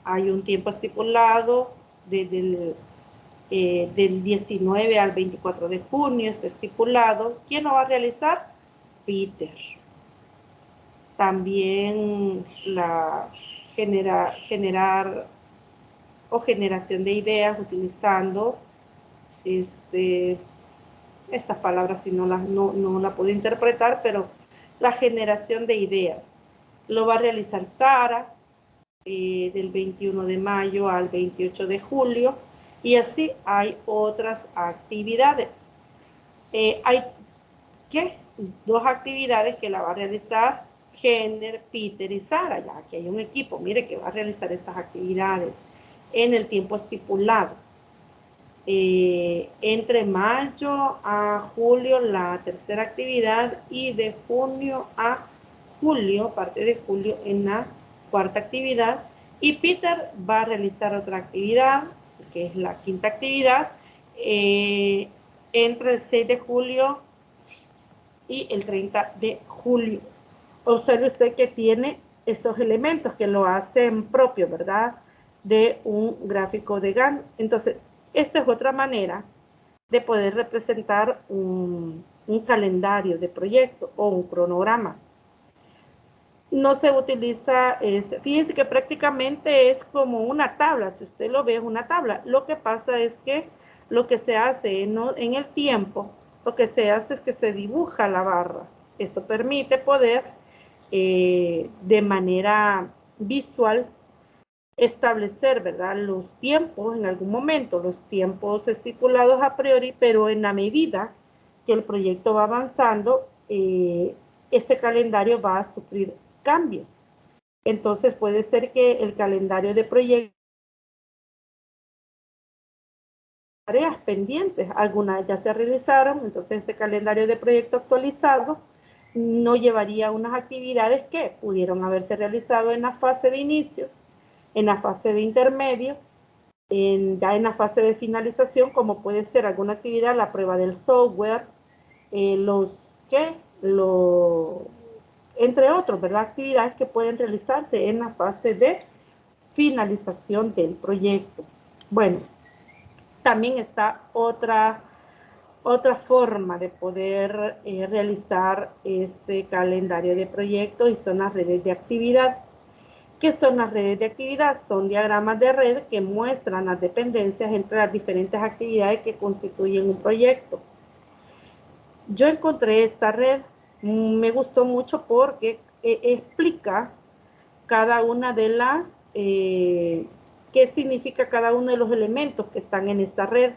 hay un tiempo estipulado desde del 19 al 24 de junio, está estipulado. ¿Quién lo va a realizar? Peter. También la generación de ideas utilizando estas palabras, si no la puedo interpretar, pero la generación de ideas lo va a realizar Sara, del 21 de mayo al 28 de julio, y así hay otras actividades. Hay dos actividades que la va a realizar Jenner, Peter y Sara. Ya aquí hay un equipo, mire, que va a realizar estas actividades en el tiempo estipulado. Entre mayo a julio la tercera actividad, y de junio a julio, parte de julio, en la cuarta actividad. Y Peter va a realizar otra actividad, que es la quinta actividad, entre el 6 de julio y el 30 de julio. Observe usted que tiene esos elementos que lo hacen propio, ¿verdad?, de un gráfico de Gantt. Entonces, esta es otra manera de poder representar un calendario de proyecto o un cronograma. No se utiliza, fíjense que prácticamente es como una tabla, si usted lo ve es una tabla. Lo que pasa es que lo que se hace en el tiempo, lo que se hace es que se dibuja la barra. Eso permite poder de manera visual establecer, ¿verdad?, los tiempos en algún momento, los tiempos estipulados a priori, pero en la medida que el proyecto va avanzando, este calendario va a sufrir cambios. Entonces puede ser que el calendario de proyecto, tareas pendientes, algunas ya se realizaron, entonces ese calendario de proyecto actualizado no llevaría unas actividades que pudieron haberse realizado en la fase de inicio, en la fase de intermedio, ya en la fase de finalización, como puede ser alguna actividad, la prueba del software, entre otros, ¿verdad?, actividades que pueden realizarse en la fase de finalización del proyecto. Bueno, también está otra forma de poder realizar este calendario de proyecto y son las redes de actividad. ¿Qué son las redes de actividad? Son diagramas de red que muestran las dependencias entre las diferentes actividades que constituyen un proyecto. Yo encontré esta red, me gustó mucho porque explica cada una de las, qué significa cada uno de los elementos que están en esta red.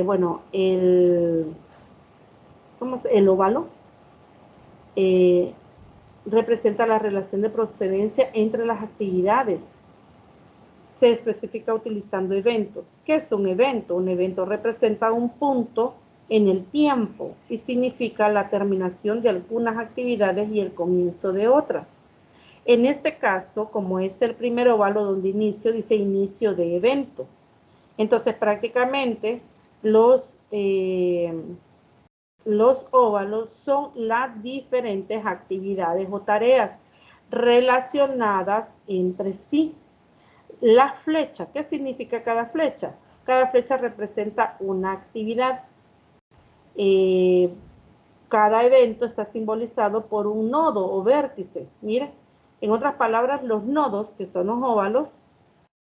Bueno, el óvalo representa la relación de procedencia entre las actividades. Se especifica utilizando eventos. ¿Qué es un evento? Un evento representa un punto en el tiempo y significa la terminación de algunas actividades y el comienzo de otras. En este caso, como es el primer óvalo donde inicio, dice inicio de evento. Entonces, prácticamente los óvalos son las diferentes actividades o tareas relacionadas entre sí. La flecha, ¿qué significa cada flecha? Cada flecha representa una actividad. Cada evento está simbolizado por un nodo o vértice. Miren, en otras palabras, los nodos, que son los óvalos,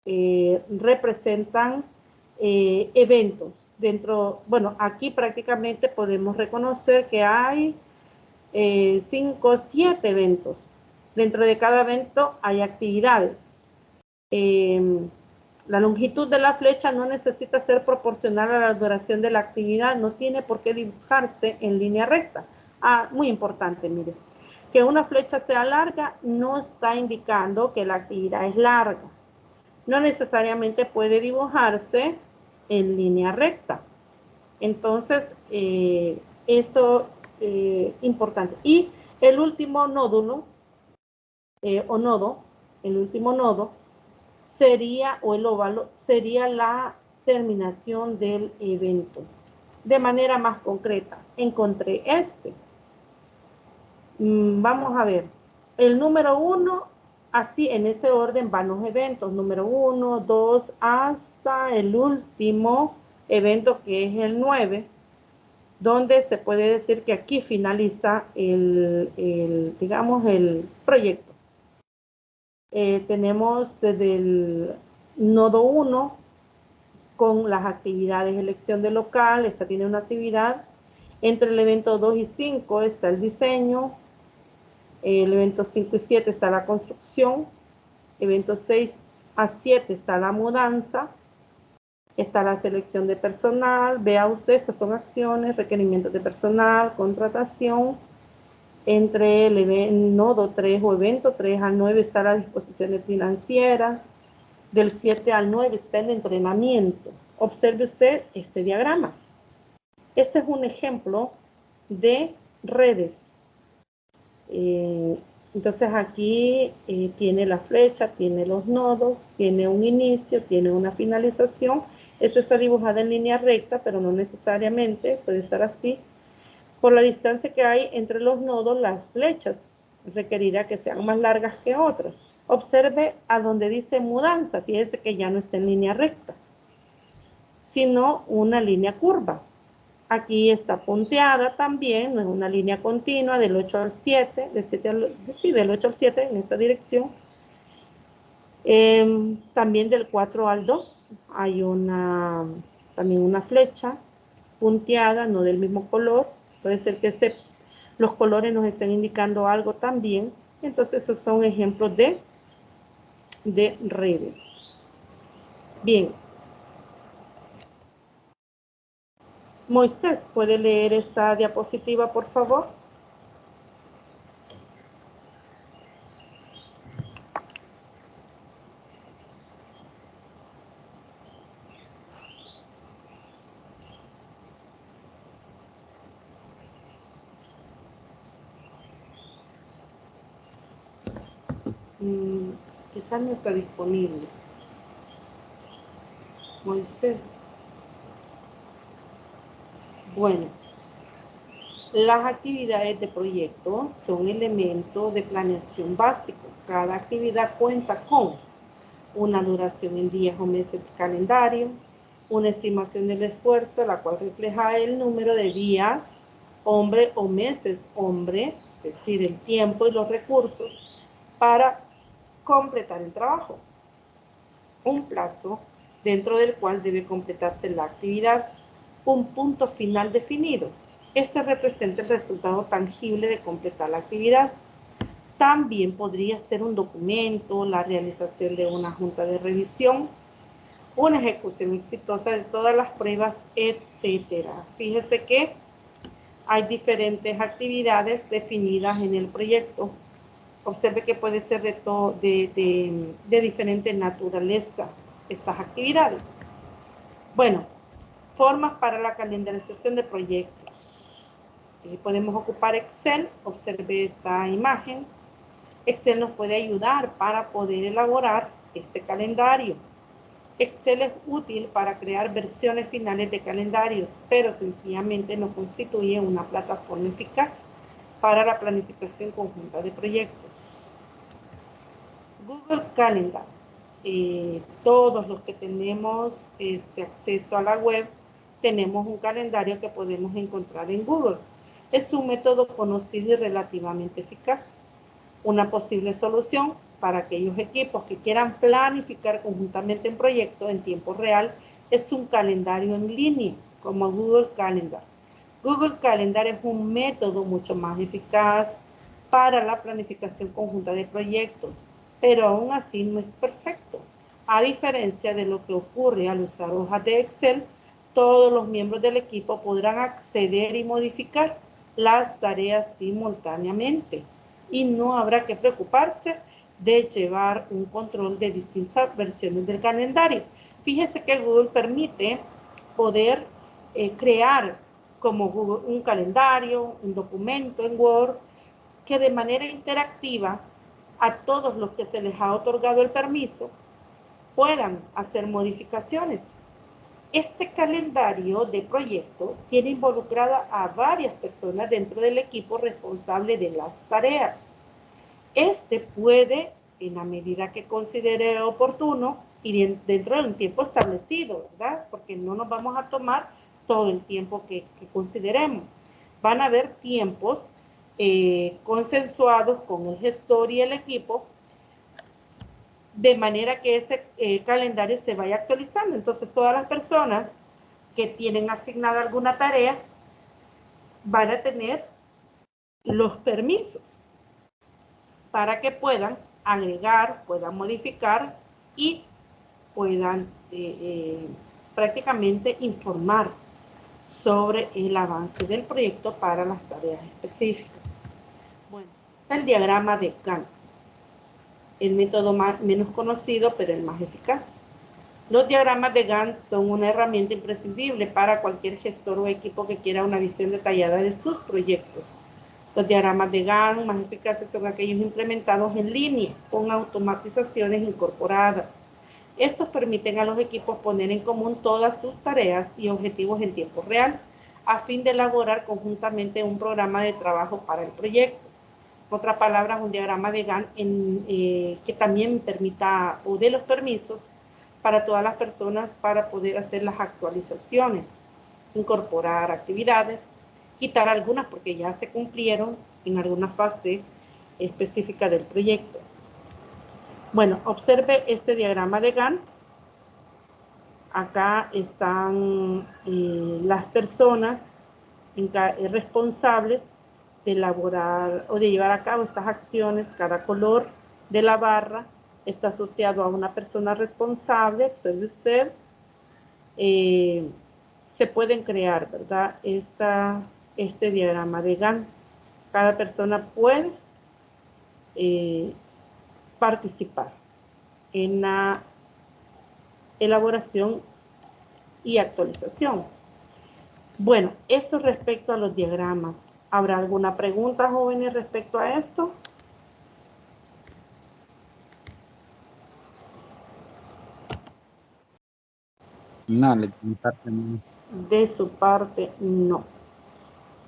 representan eventos. Bueno, aquí prácticamente podemos reconocer que hay 5 o 7 eventos. Dentro de cada evento hay actividades. La longitud de la flecha no necesita ser proporcional a la duración de la actividad, no tiene por qué dibujarse en línea recta. Muy importante, mire, que una flecha sea larga no está indicando que la actividad es larga. No necesariamente puede dibujarse en línea recta. Entonces, esto es importante. Y el último nódulo o nodo, el último nodo sería, o el óvalo, sería la terminación del evento. De manera más concreta, encontré este. Vamos a ver. El número 1, así en ese orden van los eventos. Número 1, 2, hasta el último evento que es el 9, donde se puede decir que aquí finaliza digamos, el proyecto. Tenemos desde el nodo 1 con las actividades, elección de local, esta tiene una actividad. Entre el evento 2 y 5 está el diseño, el evento 5 y 7 está la construcción, evento 6 a 7 está la mudanza, está la selección de personal, vea usted, estas son acciones, requerimientos de personal, contratación. Entre el nodo 3 o evento 3 al 9 está las disposiciones financieras. Del 7 al 9 está el entrenamiento. Observe usted este diagrama. Este es un ejemplo de redes. Entonces aquí tiene la flecha, tiene los nodos, tiene un inicio, tiene una finalización Esta está dibujada en línea recta, pero no necesariamente, puede estar así. Por la distancia que hay entre los nodos, las flechas requerirá que sean más largas que otras. Observe a donde dice mudanza, fíjese que ya no está en línea recta, sino una línea curva. Aquí está punteada también, no es una línea continua del 8 al 7, del 8 al 7 en esta dirección. También del 4 al 2 hay también una flecha punteada, no del mismo color. Puede ser que los colores nos estén indicando algo también. Entonces esos son ejemplos de redes. Bien. Moisés, ¿puede leer esta diapositiva, por favor? Quizás no está disponible. Moisés. Bueno, las actividades de proyecto son elementos de planeación básico. Cada actividad cuenta con una duración en días o meses de calendario, una estimación del esfuerzo, la cual refleja el número de días, hombre, o meses, hombre, es decir, el tiempo y los recursos para completar el trabajo. Un plazo dentro del cual debe completarse la actividad, un punto final definido. Este representa el resultado tangible de completar la actividad. También podría ser un documento, la realización de una junta de revisión, una ejecución exitosa de todas las pruebas, etc. Fíjese que hay diferentes actividades definidas en el proyecto. Observe que puede ser de diferente naturaleza estas actividades. Bueno, formas para la calendarización de proyectos. Podemos ocupar Excel. Observe esta imagen. Excel nos puede ayudar para poder elaborar este calendario. Excel es útil para crear versiones finales de calendarios, pero sencillamente no constituye una plataforma eficaz para la planificación conjunta de proyectos. Google Calendar. Todos los que tenemos acceso a la web, tenemos un calendario que podemos encontrar en Google. Es un método conocido y relativamente eficaz. Una posible solución para aquellos equipos que quieran planificar conjuntamente un proyecto en tiempo real es un calendario en línea, como Google Calendar. Google Calendar es un método mucho más eficaz para la planificación conjunta de proyectos, pero aún así no es perfecto. A diferencia de lo que ocurre al usar hojas de Excel, todos los miembros del equipo podrán acceder y modificar las tareas simultáneamente y no habrá que preocuparse de llevar un control de distintas versiones del calendario. Fíjese que Google permite poder crear como Google un calendario, un documento en Word, que de manera interactiva a todos los que se les ha otorgado el permiso puedan hacer modificaciones. Este calendario de proyecto tiene involucrada a varias personas dentro del equipo responsable de las tareas. Este puede, en la medida que considere oportuno, ir dentro de un tiempo establecido, ¿verdad? Porque no nos vamos a tomar todo el tiempo que consideremos. Van a haber tiempos consensuados con el gestor y el equipo, de manera que ese calendario se vaya actualizando. Entonces, todas las personas que tienen asignada alguna tarea van a tener los permisos para que puedan agregar, puedan modificar y puedan prácticamente informar sobre el avance del proyecto para las tareas específicas. Bueno, está el diagrama de Gantt, el método menos conocido, pero el más eficaz. Los diagramas de Gantt son una herramienta imprescindible para cualquier gestor o equipo que quiera una visión detallada de sus proyectos. Los diagramas de Gantt más eficaces son aquellos implementados en línea, con automatizaciones incorporadas. Estos permiten a los equipos poner en común todas sus tareas y objetivos en tiempo real, a fin de elaborar conjuntamente un programa de trabajo para el proyecto. Otra palabra es un diagrama de Gantt que también permita o dé los permisos para todas las personas para poder hacer las actualizaciones, incorporar actividades, quitar algunas porque ya se cumplieron en alguna fase específica del proyecto. Bueno, observe este diagrama de Gantt. Acá están las personas responsables de elaborar o de llevar a cabo estas acciones. Cada color de la barra está asociado a una persona responsable. Observe usted. Se pueden crear, ¿verdad? Este diagrama de Gantt. Cada persona puede participar en la elaboración y actualización. Bueno, esto respecto a los diagramas. ¿Habrá alguna pregunta, jóvenes, respecto a esto? No, de mi parte no. De su parte, no.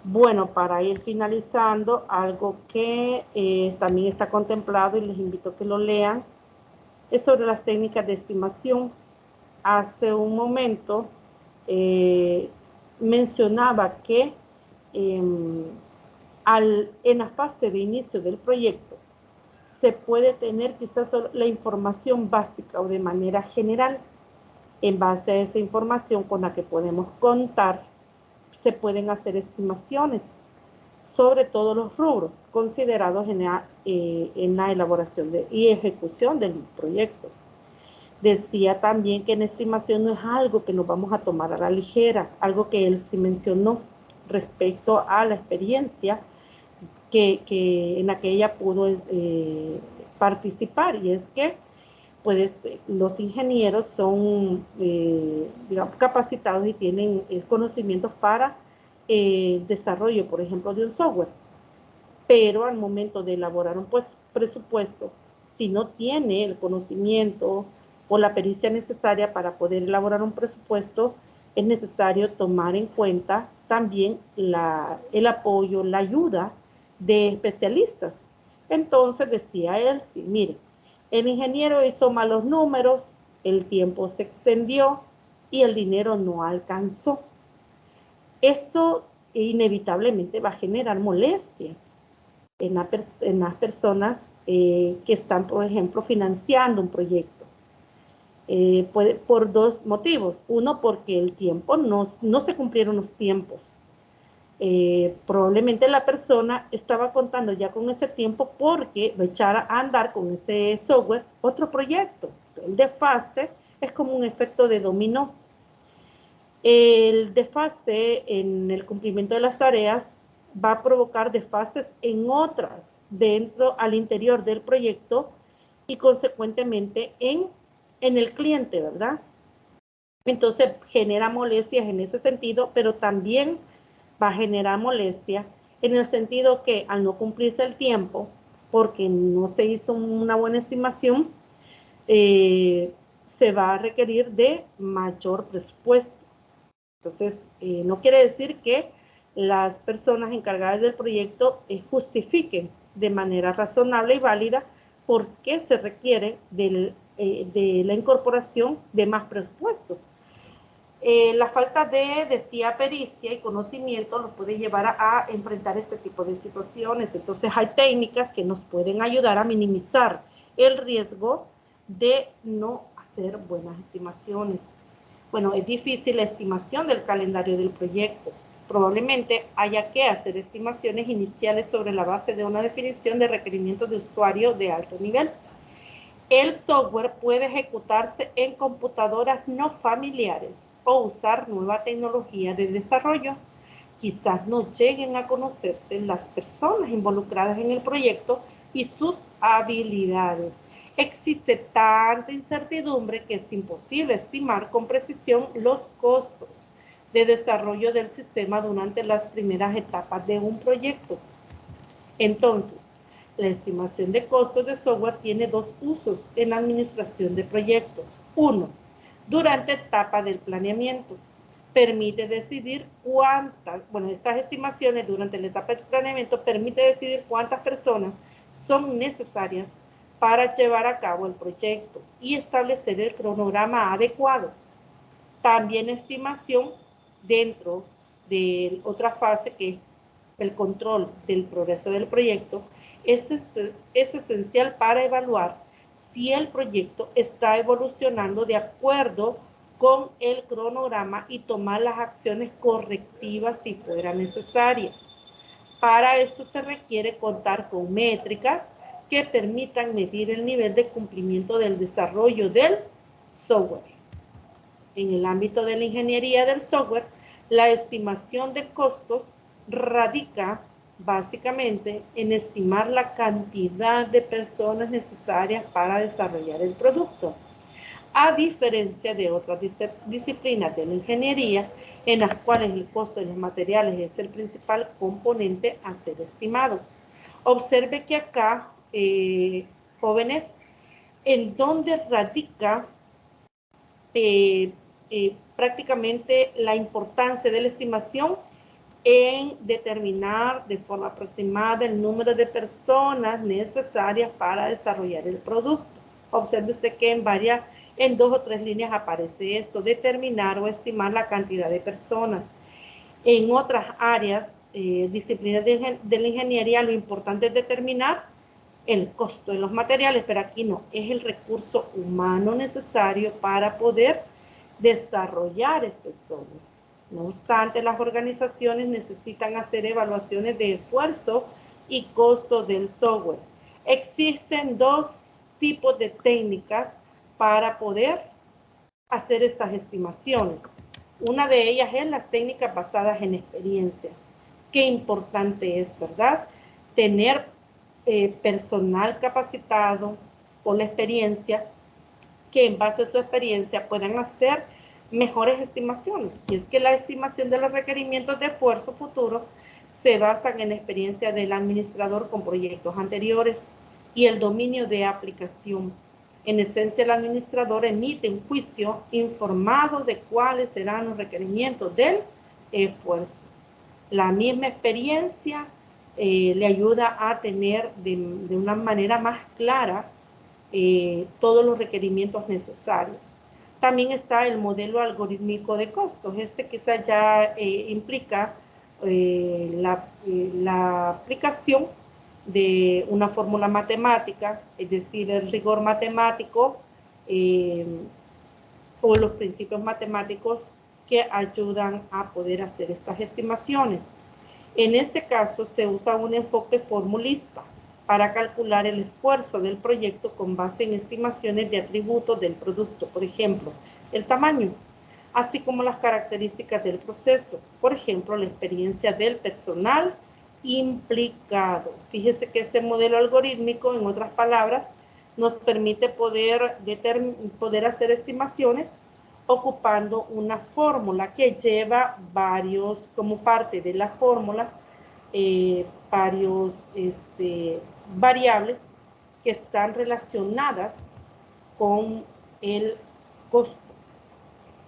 Bueno, para ir finalizando, algo que también está contemplado y les invito a que lo lean, es sobre las técnicas de estimación. Hace un momento mencionaba que en la fase de inicio del proyecto se puede tener quizás la información básica o de manera general. En base a esa información con la que podemos contar, se pueden hacer estimaciones sobre todos los rubros considerados en la elaboración y ejecución del proyecto. Decía también que en estimación no es algo que nos vamos a tomar a la ligera, algo que él sí mencionó respecto a la experiencia en la que ella pudo participar, y es que pues los ingenieros son digamos, capacitados y tienen conocimientos para desarrollo, por ejemplo, de un software, pero al momento de elaborar un presupuesto, si no tiene el conocimiento o la pericia necesaria para poder elaborar un presupuesto, es necesario tomar en cuenta también el apoyo, la ayuda de especialistas. Entonces decía él, sí, mire, el ingeniero hizo malos números, el tiempo se extendió y el dinero no alcanzó. Esto inevitablemente va a generar molestias en las personas que están, por ejemplo, financiando un proyecto. Por dos motivos. Uno, porque el tiempo no se cumplieron los tiempos. Probablemente la persona estaba contando ya con ese tiempo porque va a echar a andar con ese software otro proyecto. El desfase es como un efecto de dominó. El desfase en el cumplimiento de las tareas va a provocar desfases en otras al interior del proyecto y consecuentemente en el cliente, ¿verdad? Entonces genera molestias en ese sentido, pero también va a generar molestia en el sentido que al no cumplirse el tiempo, porque no se hizo una buena estimación, se va a requerir de mayor presupuesto. Entonces, no quiere decir que las personas encargadas del proyecto justifiquen de manera razonable y válida por qué se requiere de la incorporación de más presupuesto. La falta decía, pericia y conocimiento nos puede llevar a enfrentar este tipo de situaciones. Entonces hay técnicas que nos pueden ayudar a minimizar el riesgo de no hacer buenas estimaciones. Bueno, es difícil la estimación del calendario del proyecto. Probablemente haya que hacer estimaciones iniciales sobre la base de una definición de requerimientos de usuario de alto nivel. El software puede ejecutarse en computadoras no familiares o usar nueva tecnología de desarrollo. Quizás no lleguen a conocerse las personas involucradas en el proyecto y sus habilidades. Existe tanta incertidumbre que es imposible estimar con precisión los costos de desarrollo del sistema durante las primeras etapas de un proyecto. Entonces, La estimación de costos de software tiene dos usos en la administración de proyectos. Uno, durante etapa del planeamiento. Permite decidir estas estimaciones durante la etapa del planeamiento permite decidir cuántas personas son necesarias para llevar a cabo el proyecto y establecer el cronograma adecuado. También estimación dentro de otra fase que es el control del progreso del proyecto es esencial para evaluar si el proyecto está evolucionando de acuerdo con el cronograma y tomar las acciones correctivas si fuera necesaria. Para esto se requiere contar con métricas que permitan medir el nivel de cumplimiento del desarrollo del software. En el ámbito de la ingeniería del software, la estimación de costos radica básicamente en estimar la cantidad de personas necesarias para desarrollar el producto. A diferencia de otras disciplinas de la ingeniería, en las cuales el costo de los materiales es el principal componente a ser estimado. Observe que acá, jóvenes, en donde radica prácticamente la importancia de la estimación en determinar de forma aproximada el número de personas necesarias para desarrollar el producto. Observe usted que en 2 o 3 líneas aparece esto, determinar o estimar la cantidad de personas. En otras áreas, disciplinas de la ingeniería, lo importante es determinar el costo de los materiales, pero aquí no, es el recurso humano necesario para poder desarrollar este software. No obstante, las organizaciones necesitan hacer evaluaciones de esfuerzo y costo del software. Existen 2 tipos de técnicas para poder hacer estas estimaciones. Una de ellas es las técnicas basadas en experiencia. Qué importante es, ¿verdad? Tener personal capacitado por la experiencia que en base a su experiencia puedan hacer mejores estimaciones. Y es que la estimación de los requerimientos de esfuerzo futuro se basan en la experiencia del administrador con proyectos anteriores y el dominio de aplicación. En esencia, el administrador emite un juicio informado de cuáles serán los requerimientos del esfuerzo. La misma experiencia le ayuda a tener de una manera más clara todos los requerimientos necesarios. También está el modelo algorítmico de costos. Quizá ya implica la aplicación de una fórmula matemática, es decir, el rigor matemático o los principios matemáticos que ayudan a poder hacer estas estimaciones. En este caso se usa un enfoque formulista para calcular el esfuerzo del proyecto con base en estimaciones de atributos del producto, por ejemplo, el tamaño, así como las características del proceso, por ejemplo, la experiencia del personal implicado. Fíjese que este modelo algorítmico, en otras palabras, nos permite poder hacer estimaciones ocupando una fórmula que lleva como parte de la fórmula, variables que están relacionadas con el costo.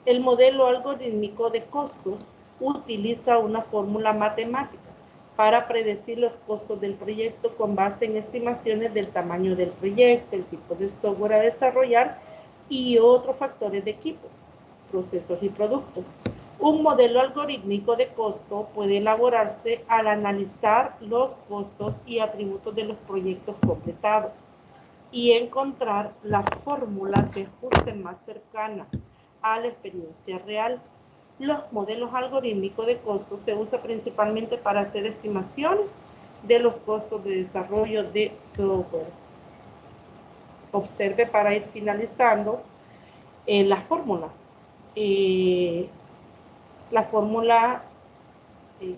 El modelo algorítmico de costos utiliza una fórmula matemática para predecir los costos del proyecto con base en estimaciones del tamaño del proyecto, el tipo de software a desarrollar y otros factores de equipo, procesos y productos. Un modelo algorítmico de costo puede elaborarse al analizar los costos y atributos de los proyectos completados y encontrar la fórmula que ajuste más cercana a la experiencia real. Los modelos algorítmicos de costos se usan principalmente para hacer estimaciones de los costos de desarrollo de software. Observe para ir finalizando la fórmula. La fórmula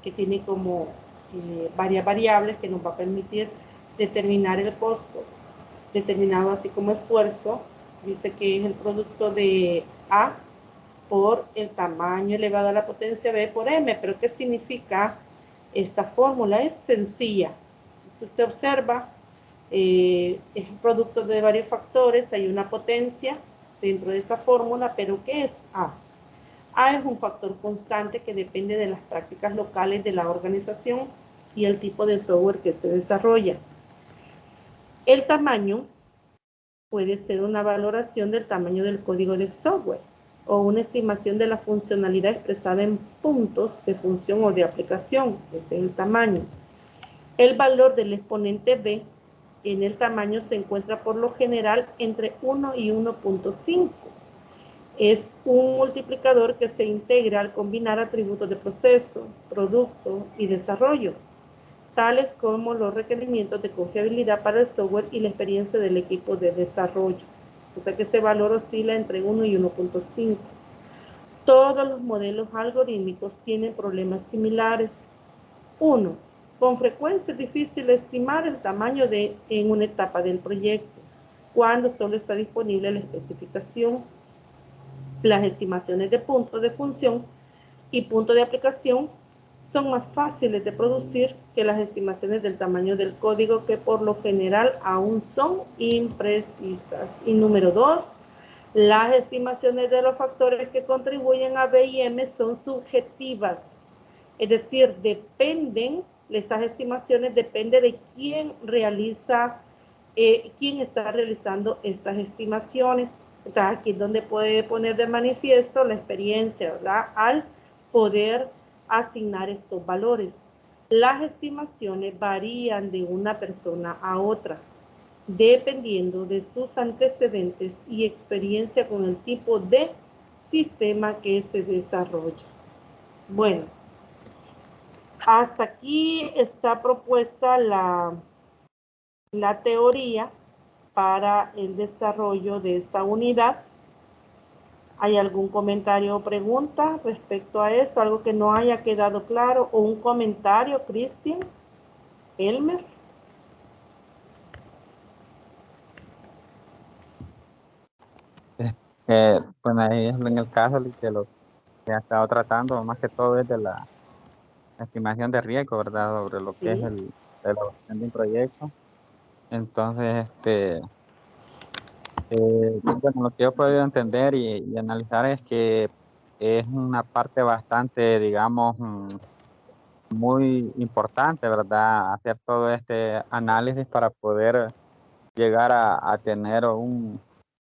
que tiene como varias variables que nos va a permitir determinar el costo, determinado así como esfuerzo, dice que es el producto de A por el tamaño elevado a la potencia B por M. Pero ¿qué significa esta fórmula? Es sencilla. Si usted observa, Es un producto de varios factores, hay una potencia dentro de esta fórmula, pero ¿qué es A? A es un factor constante que depende de las prácticas locales de la organización y el tipo de software que se desarrolla. El tamaño puede ser una valoración del tamaño del código del software o una estimación de la funcionalidad expresada en puntos de función o de aplicación. Ese es el tamaño. El valor del exponente B en el tamaño se encuentra por lo general entre 1 y 1.5. Es un multiplicador que se integra al combinar atributos de proceso, producto y desarrollo, tales como los requerimientos de confiabilidad para el software y la experiencia del equipo de desarrollo. O sea que este valor oscila entre 1 y 1.5. Todos los modelos algorítmicos tienen problemas similares. 1. Con frecuencia es difícil estimar el tamaño en una etapa del proyecto, cuando solo está disponible la especificación. Las estimaciones de punto de función y punto de aplicación son más fáciles de producir que las estimaciones del tamaño del código, que por lo general aún son imprecisas. Y número 2, las estimaciones de los factores que contribuyen a B y M son subjetivas. Es decir, estas estimaciones dependen de quién está realizando estas estimaciones. Entonces, aquí es donde puede poner de manifiesto la experiencia, ¿verdad? Al poder asignar estos valores. Las estimaciones varían de una persona a otra, dependiendo de sus antecedentes y experiencia con el tipo de sistema que se desarrolla. Bueno, hasta aquí está propuesta la teoría para el desarrollo de esta unidad. ¿Hay algún comentario o pregunta respecto a esto? ¿Algo que no haya quedado claro? ¿O un comentario, Cristian? ¿Elmer? Bueno, ahí es en el caso de que lo que ha estado tratando, más que todo es de la estimación de riesgo, ¿verdad? Sobre lo que es Sí. la elaboración de un proyecto. Entonces, bueno, lo que yo he podido entender y analizar es que es una parte bastante, digamos, muy importante, ¿verdad? Hacer todo este análisis para poder llegar a tener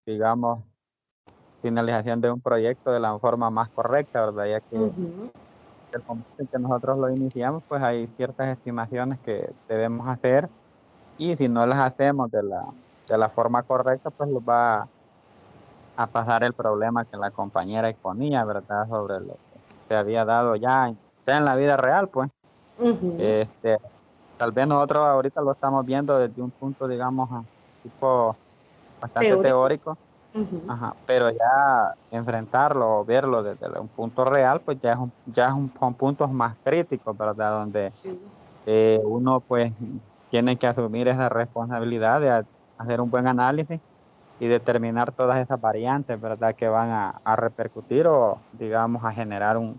digamos, finalización de un proyecto de la forma más correcta, ¿verdad? Ya que el momento en que nosotros lo iniciamos, pues hay ciertas estimaciones que debemos hacer, y si no las hacemos de la forma correcta, pues nos va a pasar el problema que la compañera exponía, ¿verdad? Sobre lo que se había dado ya en la vida real, pues. Este, Tal vez nosotros ahorita lo estamos viendo desde un punto, digamos, tipo bastante Teórico. teórico, ajá, pero ya enfrentarlo o verlo desde un punto real, pues son puntos más críticos, ¿verdad? Donde Sí. uno pues tiene que asumir esa responsabilidad de hacer un buen análisis y determinar todas esas variantes, ¿verdad? Que van a repercutir o, digamos, a generar un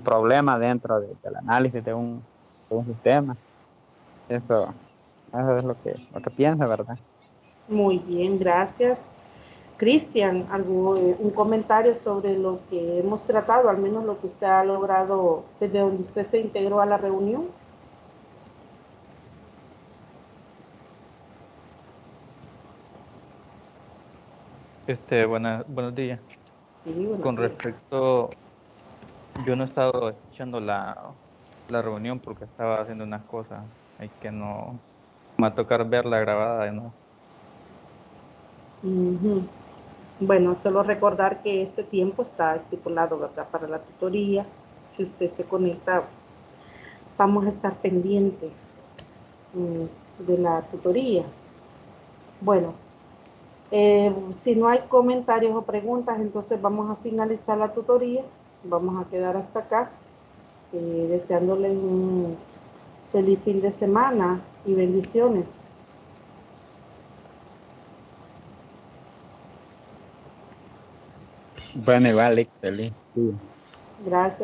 problema dentro del análisis de un sistema. Eso es lo que pienso, ¿verdad? Muy bien, gracias. Cristian, un comentario sobre lo que hemos tratado, al menos lo que usted ha logrado desde donde usted se integró a la reunión. Buenos días. Sí, bueno, Con respecto, yo no he estado escuchando la reunión porque estaba haciendo unas cosas. Hay que no me va a tocar verla grabada, ¿no? Bueno, solo recordar que este tiempo está estipulado, ¿verdad? Para la tutoría. Si usted se conecta, vamos a estar pendiente de la tutoría. Bueno, si no hay comentarios o preguntas, entonces vamos a finalizar la tutoría. Vamos a quedar hasta acá, deseándoles un feliz fin de semana y bendiciones. Bueno, igual, feliz. Sí. Gracias.